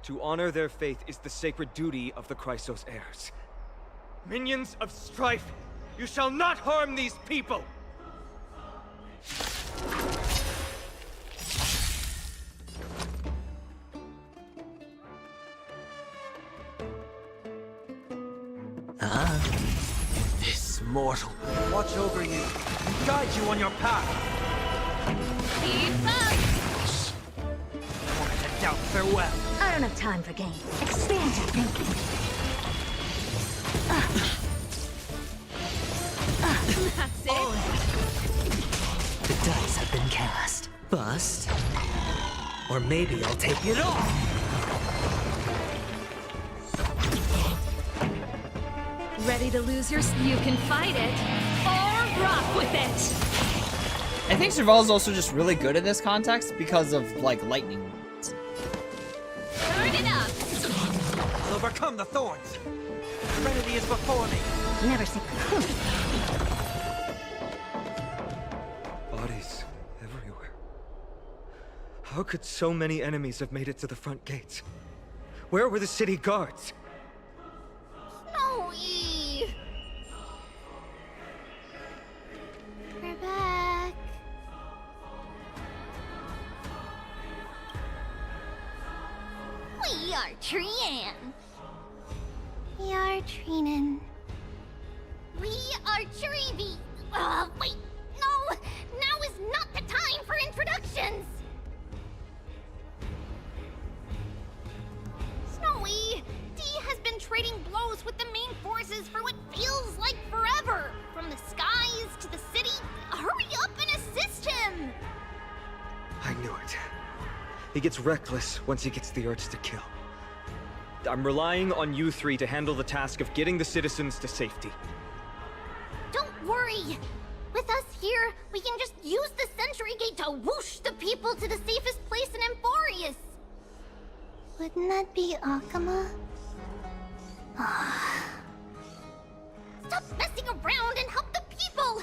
To honor their faith is the sacred duty of the Chrysos heirs. Minions of strife, you shall not harm these people! This mortal. Watch over you and guide you on your path. Keep up! I doubt farewell. I don't have time for games. Expand your thinking. That's it. The dice have been cast. Bust. Or maybe I'll take it all. Ready to lose your... You can fight it, or rock with it! I think Serval is also just really good in this context because of, like, lightning wounds. Turn it up! I'll overcome the thorns. Serenity is before me. Never seen. Bodies everywhere. How could so many enemies have made it to the front gates? Where were the city guards? Snowy! We're back. We are Trian. We are Trinin. We are Trevi. Wait. No! Now is not the time for introductions! Snowy, D has been trading blows with the main forces for what feels like forever. From the skies to the city. Hurry up and assist him! I knew it. He gets reckless once he gets the urge to kill. I'm relying on you three to handle the task of getting the citizens to safety. Don't worry! With us here, we can just use the Sentry Gate to whoosh the people to the safest place in Amphoreous! Wouldn't that be Akama? Stop messing around and help the people!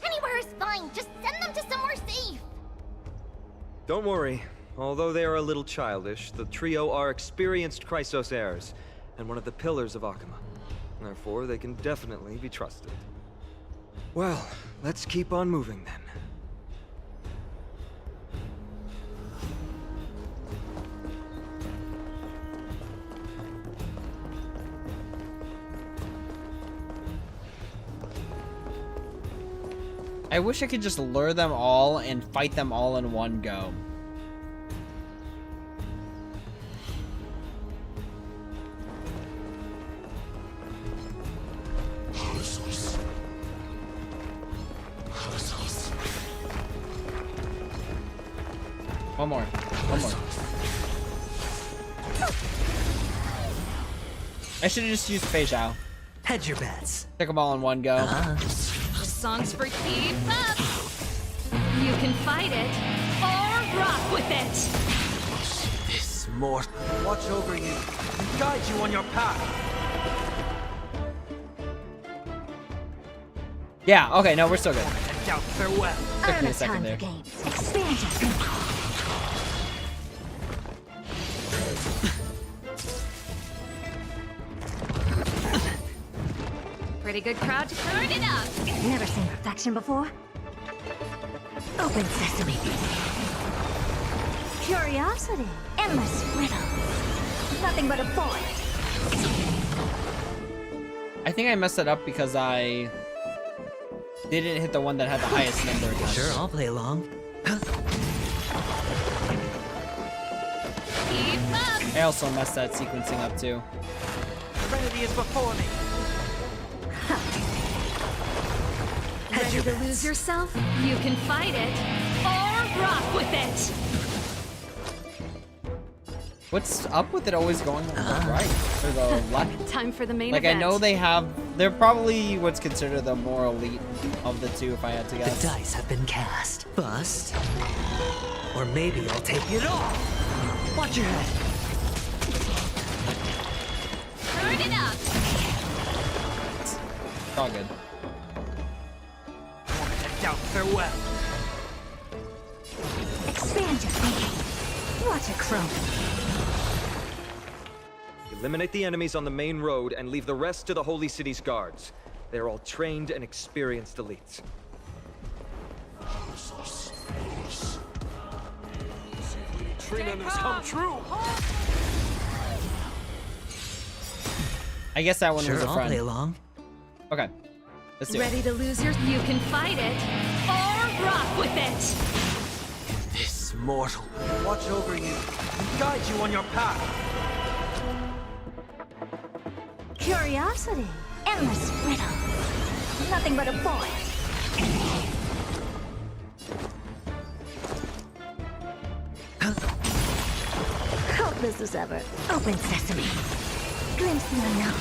Anywhere is fine, just send them to somewhere safe! Don't worry. Although they are a little childish, the trio are experienced Chrysos heirs, and one of the pillars of Akama. Therefore, they can definitely be trusted. Well, let's keep on moving then. I wish I could just lure them all and fight them all in one go. One more. I should have just used Fei Zhao. Hedge your bets. Take them all in one go. This song's for keep up! You can fight it, or rock with it! This mortal. Watch over you and guide you on your path. Yeah, okay, no, we're still good. I doubt farewell. Took me a second there. games. Expand your thinking. Pretty good crowd to turn it up! Never seen perfection before? Open sesame. Curiosity. Endless riddles. Nothing but a void. I think I messed it up because I didn't hit the one that had the highest number of times. Sure, I'll play along. Keep up! I also messed that sequencing up too. Serenity is before me. Ready to lose yourself? You can fight it, or rock with it! What's up with it always going on the right or the left? Time for the main Like, I event. know they're probably what's considered the more elite of the two, if I had to guess. The dice have been cast. Bust. Or maybe I'll take it off. Watch your head. Turn it up! It's all good. Doubt farewell. Expand your thinking. Watch it grow. Eliminate the enemies on the main road and leave the rest to the Holy City's guards. They're all trained and experienced elites. Come true. I guess that one was Sure, a I'll friend. play along. Okay. Let's do it. Ready to lose your... You can fight it, or rock with it! This mortal. Watch over you and guide you on your path. Curiosity. Endless riddle. Nothing but a boy. Hopeless as ever. Open sesame. Glimpse the unknown.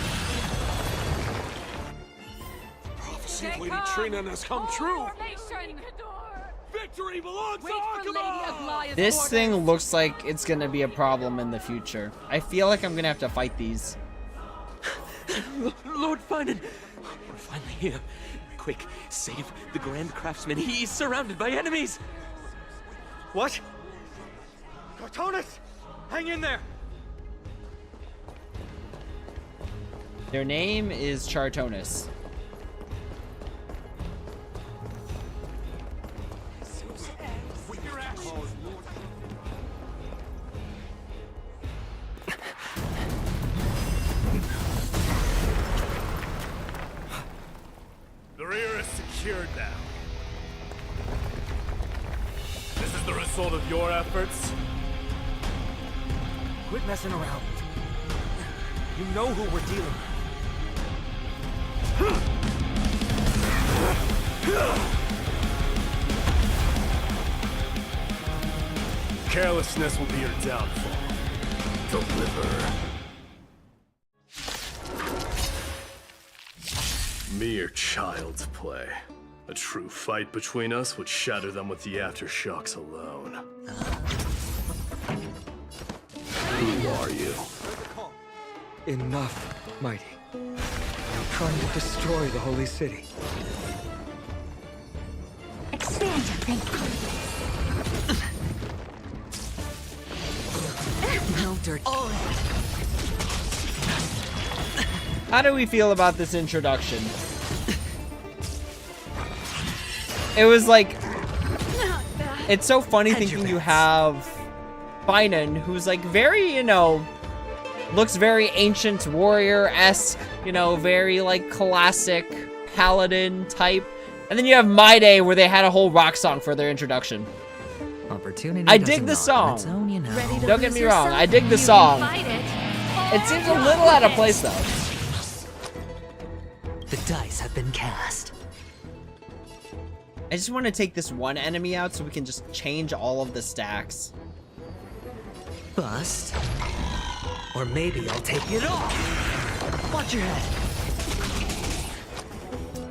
Prophecy of Lady Trina has come true. Victory belongs to Arkham! This thing looks like it's gonna be a problem in the future. I feel like I'm gonna have to fight these. Lord Finan! We're finally here. Quick, save the Grand Craftsman. He's surrounded by enemies! What? Cortonus! Hang in there! Their name is Chartonus. The rear is secured now. This is the result of your efforts? Quit messing around. You know who we're dealing with. Carelessness will be your downfall. Deliver. Mere child's play. A true fight between us would shatter them with the aftershocks alone. Who are you? Enough, Mighty. You're trying to destroy the Holy City. Expand your thinking. No dirt. How do we feel about this introduction? It was like, it's so funny thinking you have Finan, who's like very, you know, looks very ancient warrior-esque, you know, very like classic paladin type. And then you have My Day, where they had a whole rock song for their introduction. Opportunity. I dig the song. Don't get me wrong, I dig the song. It seems a little out of place though. The dice have been cast. I just want to take this one enemy out so we can just change all of the stacks. Bust. Or maybe I'll take it off. Watch your head.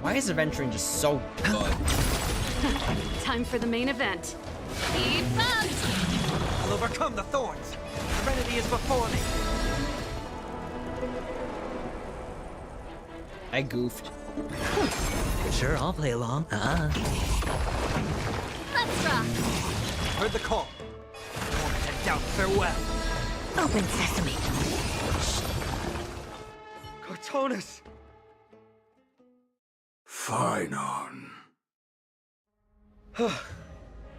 Why is adventuring just so good? Time for the main event. Keep up! I'll overcome the thorns. Serenity is before me. I goofed. Sure, I'll play along. Let's rock! Heard the call. And doubt farewell. Open sesame. Cortonus! Finan.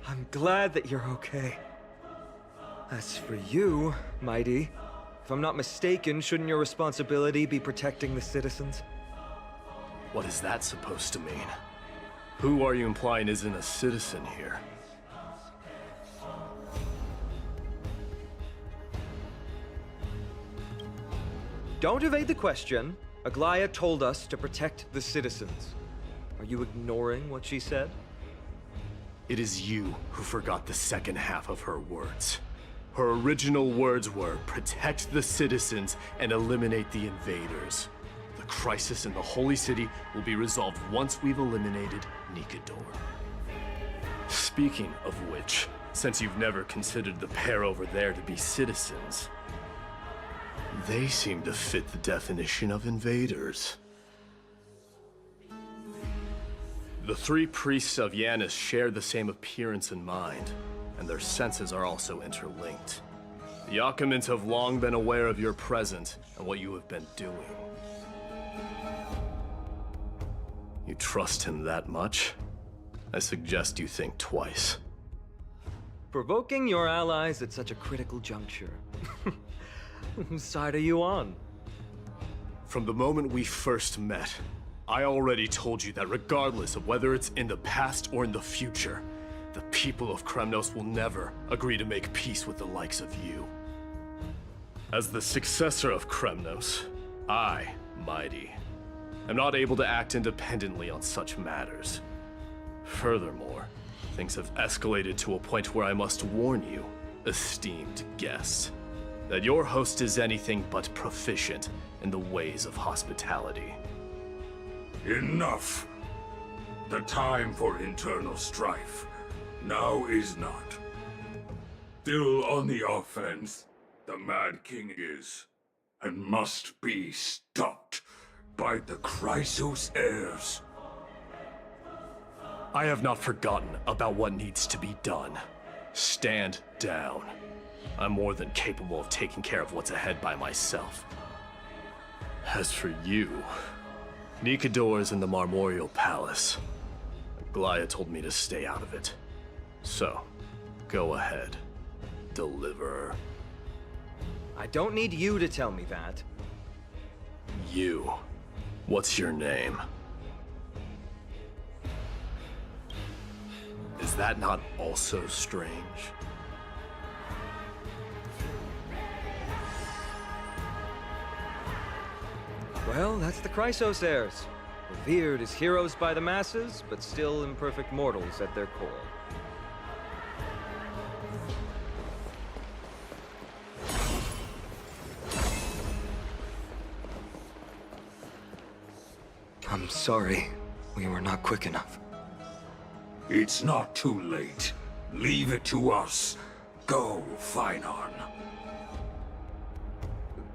I'm glad that you're okay. As for you, Mighty, if I'm not mistaken, shouldn't your responsibility be protecting the citizens? What is that supposed to mean? Who are you implying isn't a citizen here? Don't evade the question. Aglaia told us to protect the citizens. Are you ignoring what she said? It is you who forgot the second half of her words. Her original words were, protect the citizens and eliminate the invaders. The crisis in the Holy City will be resolved once we've eliminated Nikador. Speaking of which, since you've never considered the pair over there to be citizens, they seem to fit the definition of invaders. The three priests of Yanis share the same appearance and mind, and their senses are also interlinked. The Achaemins have long been aware of your presence and what you have been doing. You trust him that much? I suggest you think twice. Provoking your allies at such a critical juncture. Whose side are you on? From the moment we first met, I already told you that regardless of whether it's in the past or in the future, the people of Kremnos will never agree to make peace with the likes of you. As the successor of Kremnos, I, Mighty, am not able to act independently on such matters. Furthermore, things have escalated to a point where I must warn you, esteemed guests, that your host is anything but proficient in the ways of hospitality. Enough! The time for internal strife now is not. Still on the offense, the Mad King is, and must be stopped by the Chrysos heirs. I have not forgotten about what needs to be done. Stand down. I'm more than capable of taking care of what's ahead by myself. As for you, Nikador is in the Marmorial Palace. Glaya told me to stay out of it. So, go ahead. Deliver. I don't need you to tell me that. You. What's your name? Is that not also strange? Well, that's the Chrysos heirs. Revered as heroes by the masses, but still imperfect mortals at their core. I'm sorry. We were not quick enough. It's not too late. Leave it to us. Go, Finon.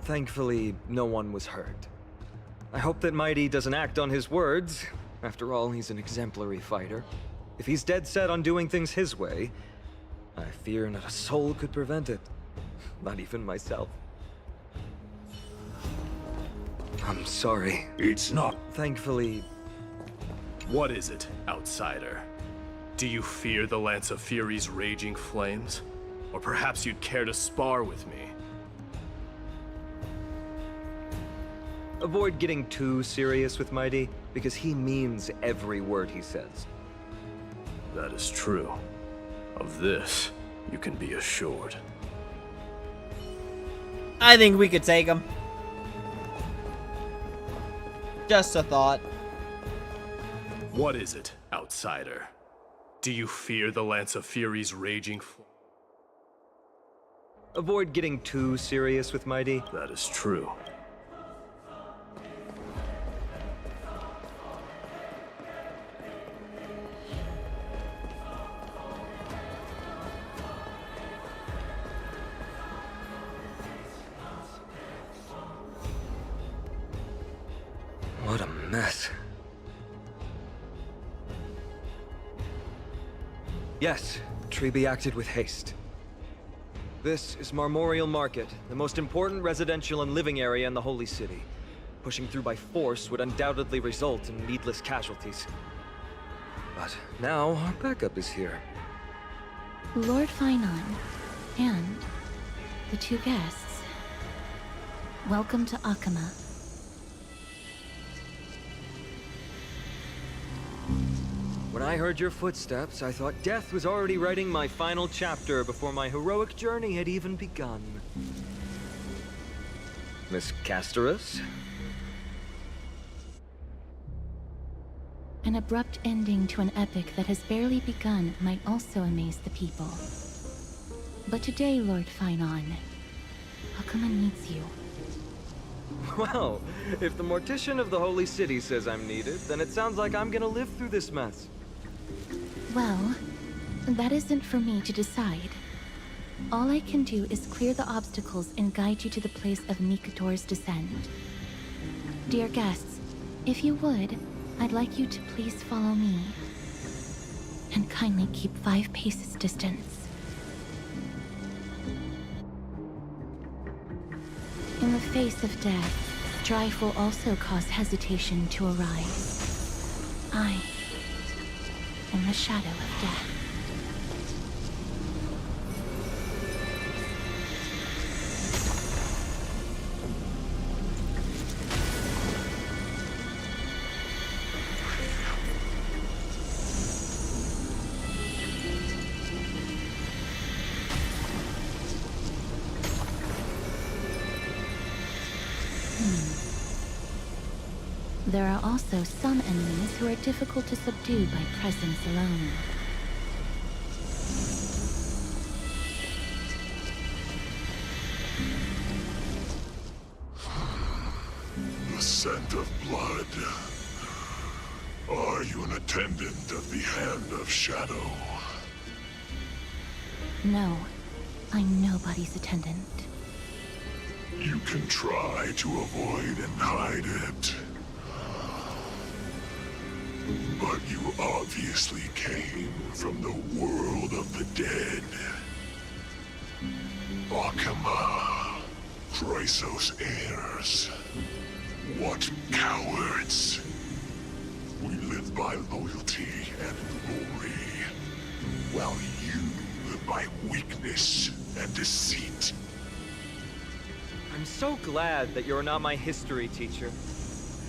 Thankfully, no one was hurt. I hope that Mighty doesn't act on his words. After all, he's an exemplary fighter. If he's dead set on doing things his way, I fear not a soul could prevent it. Not even myself. I'm sorry. It's not. Thankfully... What is it, outsider? Do you fear the Lance of Fury's raging flames? Or perhaps you'd care to spar with me? Avoid getting too serious with Mighty, because he means every word he says. That is true. Of this, you can be assured. I think we could take him. Just a thought. What is it, outsider? Do you fear the Lance of Fury's raging flames? Avoid getting too serious with Mighty. That is true. What a mess. Yes, Treby acted with haste. This is Marmorial Market, the most important residential and living area in the Holy City. Pushing through by force would undoubtedly result in needless casualties. But now our backup is here. Lord Finon and the two guests. Welcome to Akamma. When I heard your footsteps, I thought death was already writing my final chapter before my heroic journey had even begun. Miss Casterus? An abrupt ending to an epic that has barely begun might also amaze the people. But today, Lord Finon, Akuma needs you. Well, if the Mortician of the Holy City says I'm needed, then it sounds like I'm gonna live through this mess. Well, that isn't for me to decide. All I can do is clear the obstacles and guide you to the place of Nikador's descent. Dear guests, if you would, I'd like you to please follow me. And kindly keep 5 paces distance. In the face of death, strife will also cause hesitation to arise. I am the shadow of death. There are also some enemies who are difficult to subdue by presence alone. The scent of blood. Are you an attendant of the Hand of Shadow? No, I'm nobody's attendant. You can try to avoid and hide it. But you obviously came from the world of the dead. Akama, Chrysos heirs. What cowards! We live by loyalty and glory, while you live by weakness and deceit. I'm so glad that you're not my history teacher.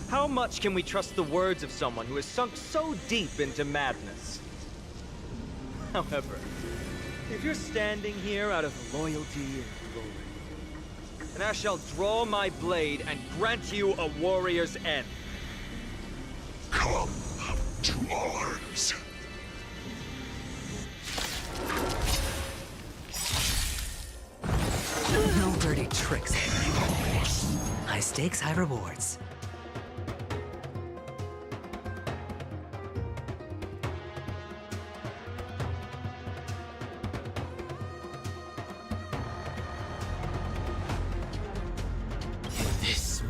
How much can we trust the words of someone who has sunk so deep into madness? However, if you're standing here out of loyalty and glory, then I shall draw my blade and grant you a warrior's end. Come to arms. No dirty tricks. High stakes, high rewards.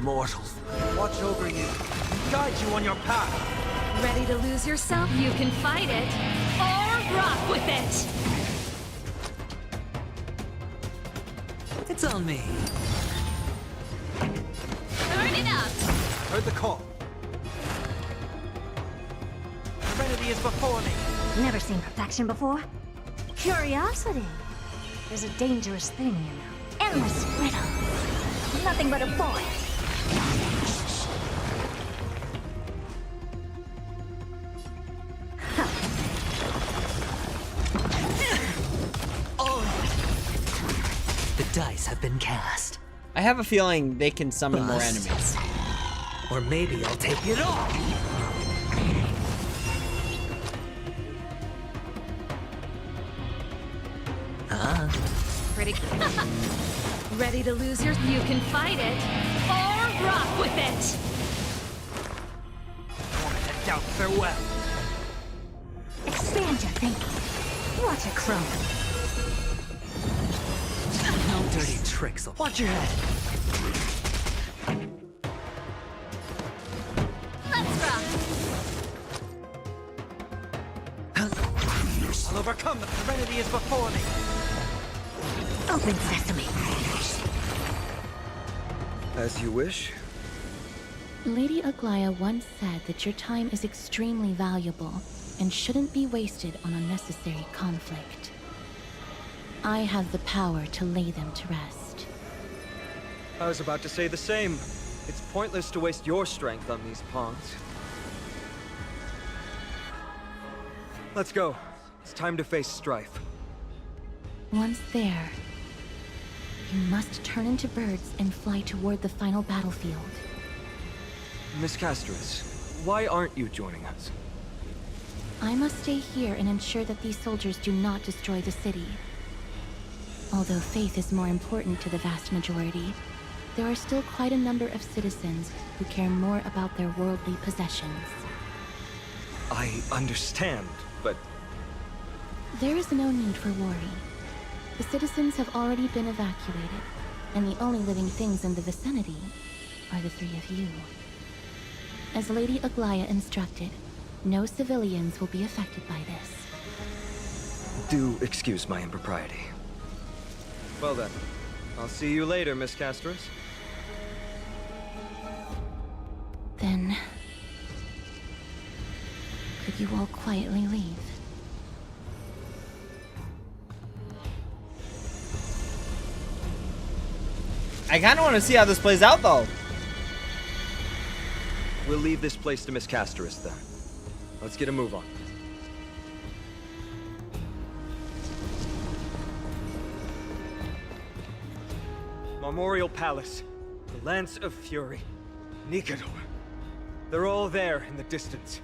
Mortals. Watch over you and guide you on your path. Ready to lose yourself? You can fight it, or rock with it! It's on me. Turn it up! Heard the call. Serenity is before me. Never seen perfection before? Curiosity is a dangerous thing, you know. Endless riddle. Nothing but a void. The dice have been cast. I have a feeling they can summon more enemies. Or maybe I'll take it all. Pretty. Ready to lose your? You can fight it, or rock with it. Moment to doubt farewell. Expand your thinking. Watch it crumble. No dirty tricks. Watch your head. Let's rock. I'll overcome them. Serenity is before me. Open sesame. As you wish. Lady Aglaya once said that your time is extremely valuable and shouldn't be wasted on unnecessary conflict. I have the power to lay them to rest. I was about to say the same. It's pointless to waste your strength on these pawns. Let's go. It's time to face strife. Once there, you must turn into birds and fly toward the final battlefield. Miss Castris, why aren't you joining us? I must stay here and ensure that these soldiers do not destroy the city. Although faith is more important to the vast majority, there are still quite a number of citizens who care more about their worldly possessions. I understand, but... There is no need for worry. The citizens have already been evacuated, and the only living things in the vicinity are the three of you. As Lady Aglaya instructed, no civilians will be affected by this. Do excuse my impropriety. Well then, I'll see you later, Miss Castros. Then... could you all quietly leave? I kind of want to see how this plays out, though. We'll leave this place to Miss Castros then. Let's get a move on. Memorial Palace, the Lance of Fury, Nikador. They're all there in the distance.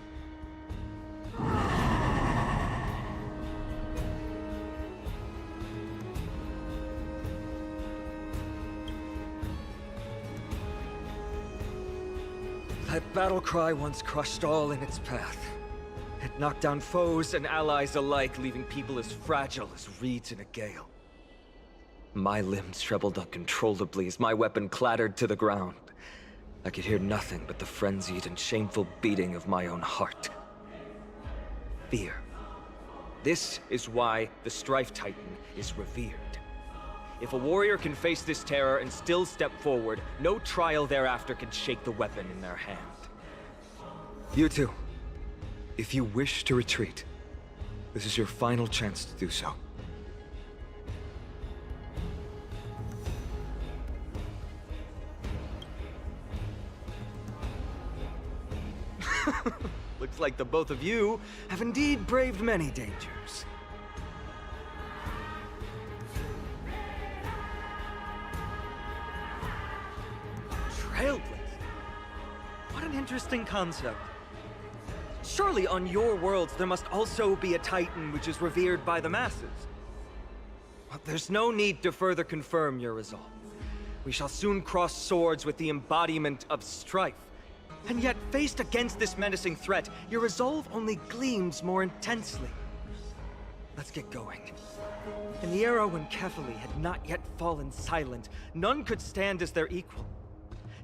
That battle cry once crushed all in its path. It knocked down foes and allies alike, leaving people as fragile as reeds in a gale. My limbs trembled uncontrollably as my weapon clattered to the ground. I could hear nothing but the frenzied and shameful beating of my own heart. Fear. This is why the Strife Titan is revered. If a warrior can face this terror and still step forward, no trial thereafter can shake the weapon in their hand. You two, if you wish to retreat, this is your final chance to do so. Looks like the both of you have indeed braved many dangers. Trailblazer? What an interesting concept. Surely on your worlds there must also be a Titan which is revered by the masses. But there's no need to further confirm your resolve. We shall soon cross swords with the embodiment of strife. And yet, faced against this menacing threat, your resolve only gleams more intensely. Let's get going. In the era when Kefali had not yet fallen silent, none could stand as their equal.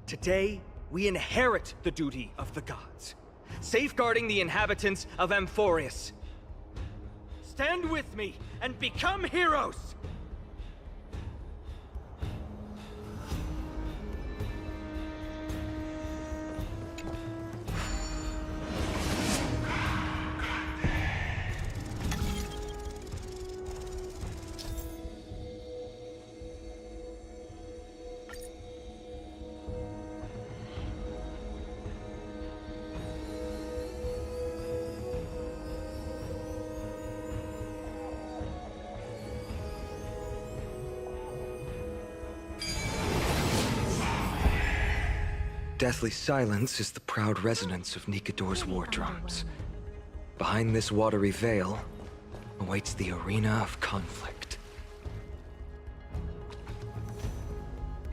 Today, we inherit the duty of the gods, safeguarding the inhabitants of Amphoreous. Stand with me and become heroes! Deathly silence is the proud resonance of Nikador's war drums. Behind this watery veil awaits the arena of conflict.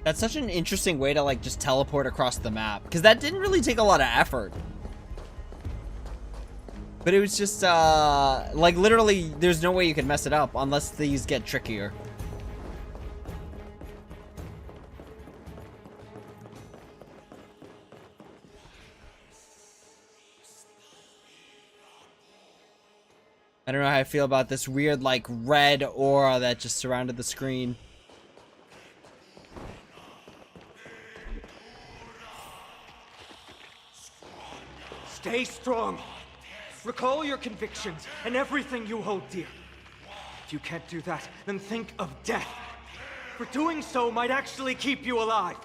That's such an interesting way to, like, just teleport across the map. Because that didn't really take a lot of effort. But it was just, like, literally, there's no way you could mess it up unless these get trickier. I don't know how I feel about this weird, like, red aura that just surrounded the screen. Stay strong. Recall your convictions and everything you hold dear. If you can't do that, then think of death. For doing so might actually keep you alive.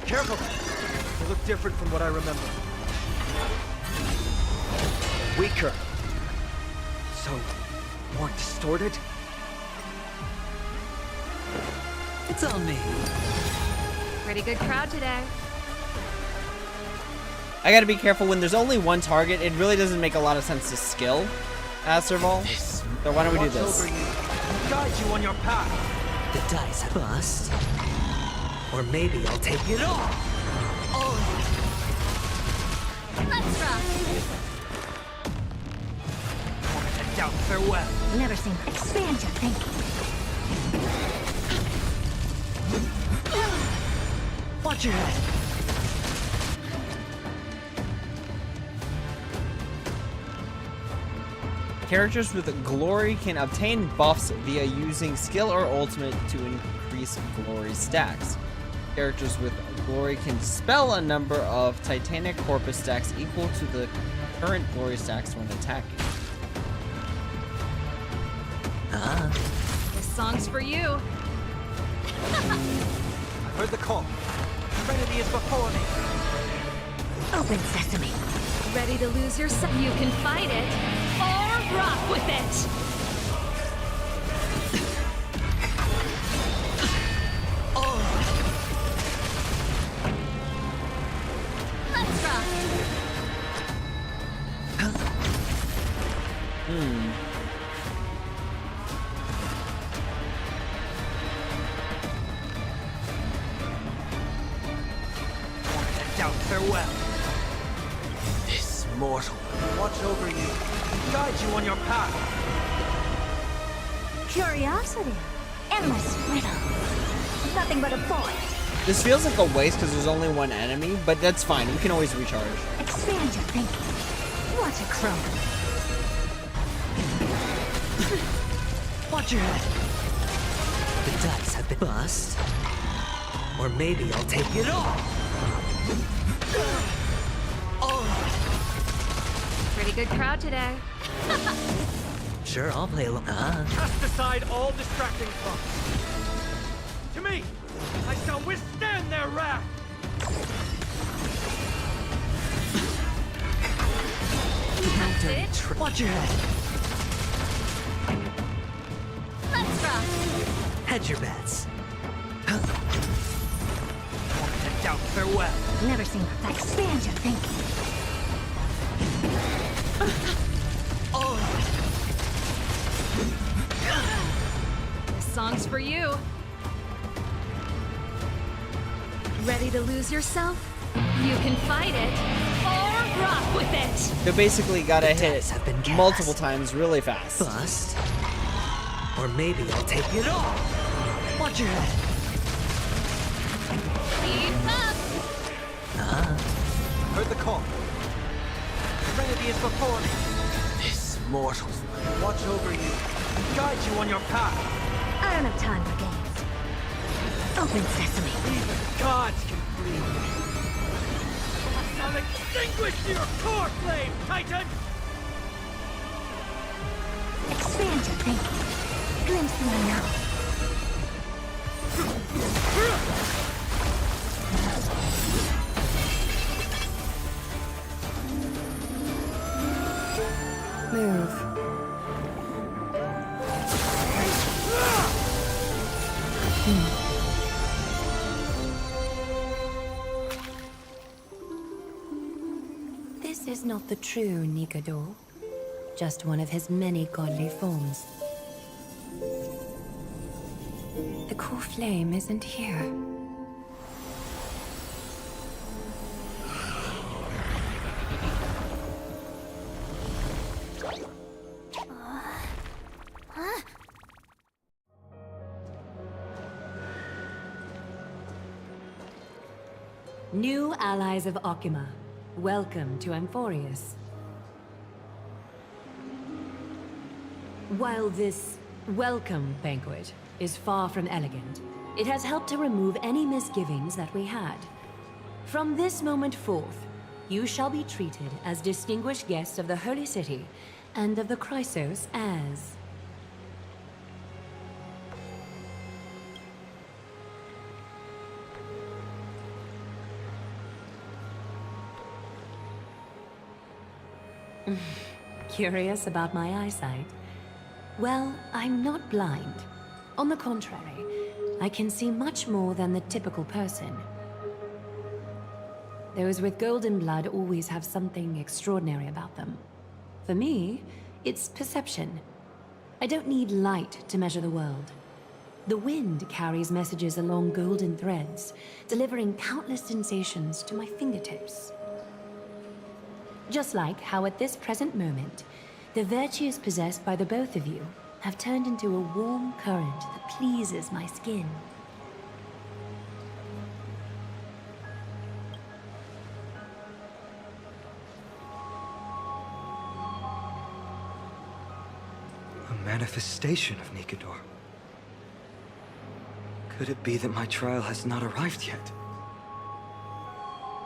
Careful! They look different from what I remember. Weaker. So, more distorted? It's on me. Pretty good crowd today. I gotta be careful when there's only one target. It really doesn't make a lot of sense to skill Serval. So why don't we do this? Guide you on your path. The dice bust. Or maybe I'll take it all. Let's rock. And down, farewell. Never seen. Expand your thinking. Watch your head. Characters with glory can obtain buffs via using skill or ultimate to increase glory stacks. Characters with glory can spell a number of Titanic Corpus stacks equal to the current glory stacks when attacking. This song's for you. I heard the call. Trinity is before me. Open sesame. Ready to lose yourself? You can fight it or rock with it. Let's rock. Down, farewell. This mortal. Watch over you. Guide you on your path. Curiosity. Endless riddle. Nothing but a void. This feels like a waste because there's only one enemy, but that's fine. We can always recharge. Expand your thinking. Watch it grow. Watch your head. The dice have been bust. Or maybe I'll take it all. Pretty good crowd today. Sure, I'll play along. Cast aside all distracting thoughts. To me, I shall withstand their wrath. That's it. Watch your head. Let's rock. Hedge your bets. And down, farewell. Never seen that. Expand your thinking. This song's for you. Ready to lose yourself? You can fight it or rock with it. So basically gotta hit multiple times really fast. Bust. Or maybe I'll take it all. Watch your head. Keep up. Heard the call. Trinity is before me. This mortal. Watch over you. Guide you on your path. I don't have time for games. Open sesame. Even gods can breathe. I'll extinguish your core flame, Titan! Expand your thinking. Glimpse the unknown. Move. This is not the true Nikador, just one of his many godly forms. The core flame isn't here. New allies of Okima, welcome to Amphoreous. While this welcome banquet is far from elegant, it has helped to remove any misgivings that we had. From this moment forth, you shall be treated as distinguished guests of the Holy City and of the Chrysos as... Curious about my eyesight? Well, I'm not blind. On the contrary, I can see much more than the typical person. Those with golden blood always have something extraordinary about them. For me, it's perception. I don't need light to measure the world. The wind carries messages along golden threads, delivering countless sensations to my fingertips. Just like how at this present moment, the virtues possessed by the both of you have turned into a warm current that pleases my skin. A manifestation of Nikador. Could it be that my trial has not arrived yet?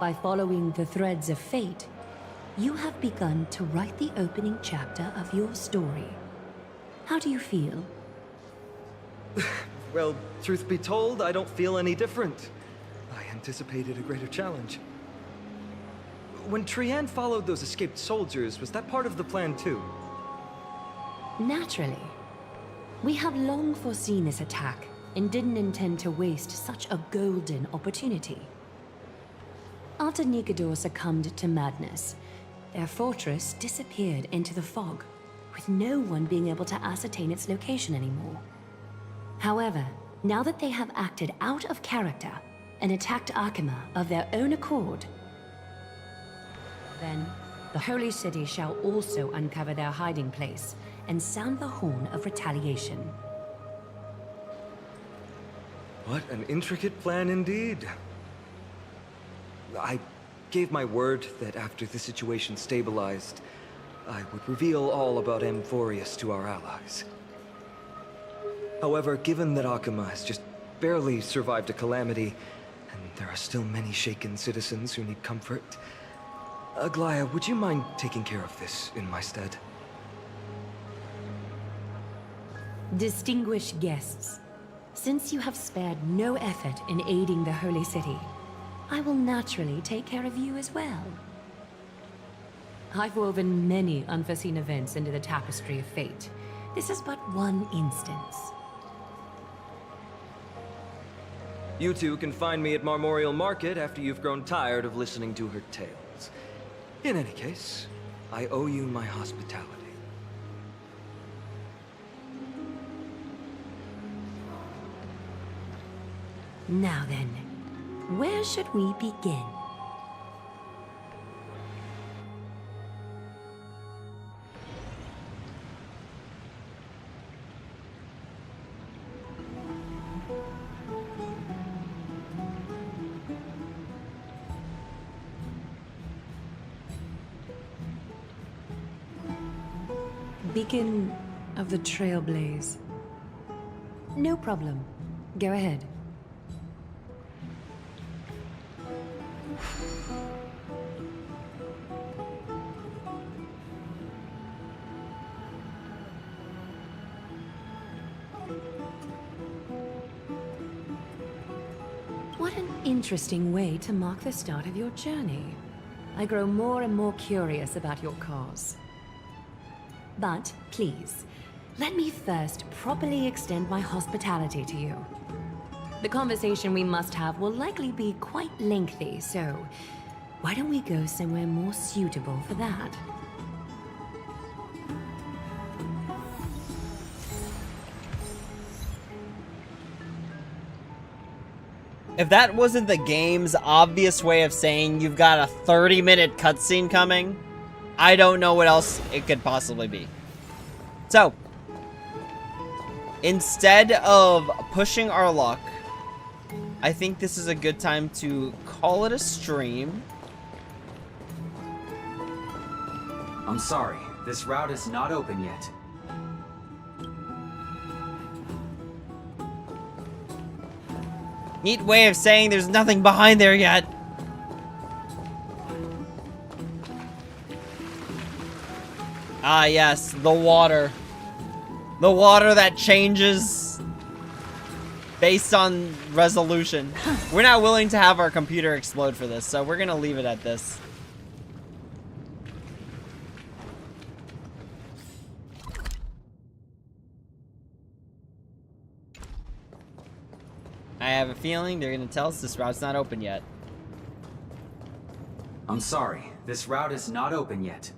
By following the threads of fate, you have begun to write the opening chapter of your story. How do you feel? Well, truth be told, I don't feel any different. I anticipated a greater challenge. When Trianne followed those escaped soldiers, was that part of the plan too? Naturally. We have long foreseen this attack and didn't intend to waste such a golden opportunity. After Nikador succumbed to madness, their fortress disappeared into the fog, with no one being able to ascertain its location anymore. However, now that they have acted out of character and attacked Arkema of their own accord, then the Holy City shall also uncover their hiding place and sound the horn of retaliation. What an intricate plan indeed. I gave my word that after the situation stabilized, I would reveal all about Amphoreous to our allies. However, given that Arkema has just barely survived a calamity, and there are still many shaken citizens who need comfort, Aglaya, would you mind taking care of this in my stead? Distinguished guests, since you have spared no effort in aiding the Holy City, I will naturally take care of you as well. I've woven many unforeseen events into the tapestry of fate. This is but one instance. You two can find me at Marmorial Market after you've grown tired of listening to her tales. In any case, I owe you my hospitality. Now then, where should we begin? Beacon of the Trailblaze. No problem. Go ahead. What an interesting way to mark the start of your journey. I grow more and more curious about your cause. But please, let me first properly extend my hospitality to you. The conversation we must have will likely be quite lengthy, so why don't we go somewhere more suitable for that? If that wasn't the game's obvious way of saying you've got a 30-minute cutscene coming, I don't know what else it could possibly be. So, instead of pushing our luck, I think this is a good time to call it a stream. I'm sorry, this route is not open yet. Neat way of saying there's nothing behind there yet. Ah, yes, the water. The water that changes based on resolution. We're not willing to have our computer explode for this, so we're gonna leave it at this. have a feeling they're gonna tell us this route's not open yet. I'm sorry, this route is not open yet.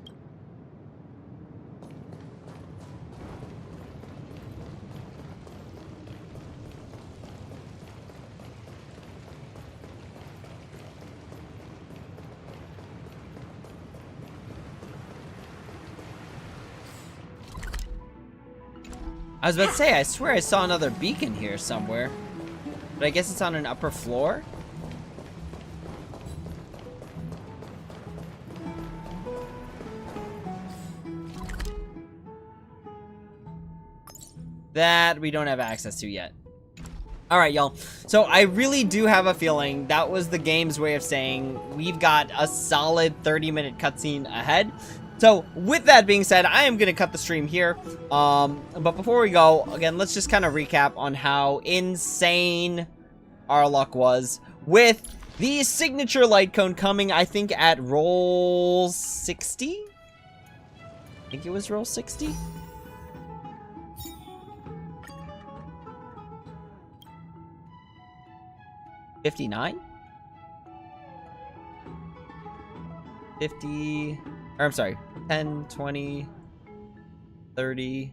I was about to say, I swear I saw another beacon here somewhere. But I guess it's on an upper floor? That we don't have access to yet. Alright, y'all. So I really do have a feeling that was the game's way of saying we've got a solid 30-minute cutscene ahead. So, with that being said, I am going to cut the stream here. But before we go, again, let's just kind of recap on how insane our luck was with the signature light cone coming, I think, at roll 60? I think it was roll 60? $59? 50... Or, I'm sorry, 10, 20, 30,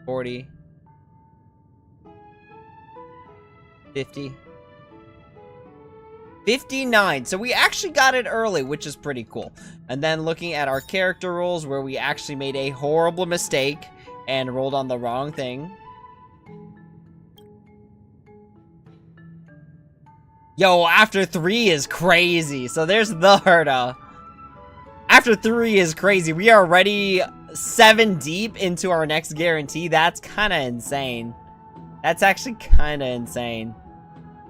40, 50, 59. So we actually got it early, which is pretty cool. And then looking at our character rolls where we actually made a horrible mistake and rolled on the wrong thing. Yo, after 3 is crazy. So there's the Herta. After 3 is crazy. We are already 7 deep into our next guarantee. That's kind of insane. That's actually kind of insane.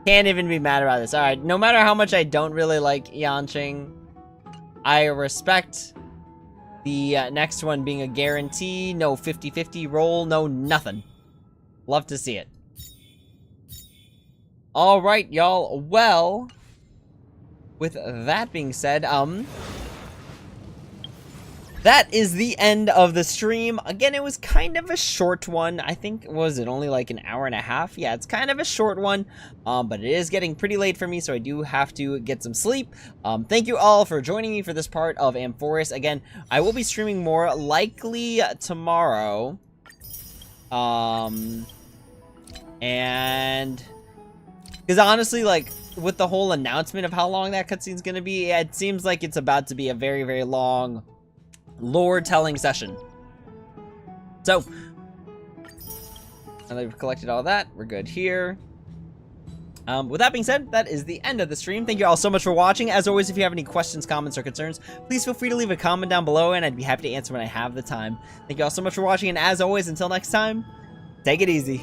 Can't even be mad about this. Alright, no matter how much I don't really like Yanqing, I respect the next one being a guarantee. No 50-50 roll, no nothing. Love to see it. Alright, y'all. Well, with that being said, that is the end of the stream. Again, it was kind of a short one. I think, was it only like an hour and a half? Yeah, it's kind of a short one, but it is getting pretty late for me, so I do have to get some sleep. Thank you all for joining me for this part of Amphoreous. Again, I will be streaming more likely tomorrow. And because honestly, like, with the whole announcement of how long that cutscene's gonna be, it seems like it's about to be a very, very long lore-telling session. So, now that we've collected all that, we're good here. With that being said, that is the end of the stream. Thank you all so much for watching. As always, if you have any questions, comments, or concerns, please feel free to leave a comment down below, and I'd be happy to answer when I have the time. Thank you all so much for watching, and as always, until next time, take it easy.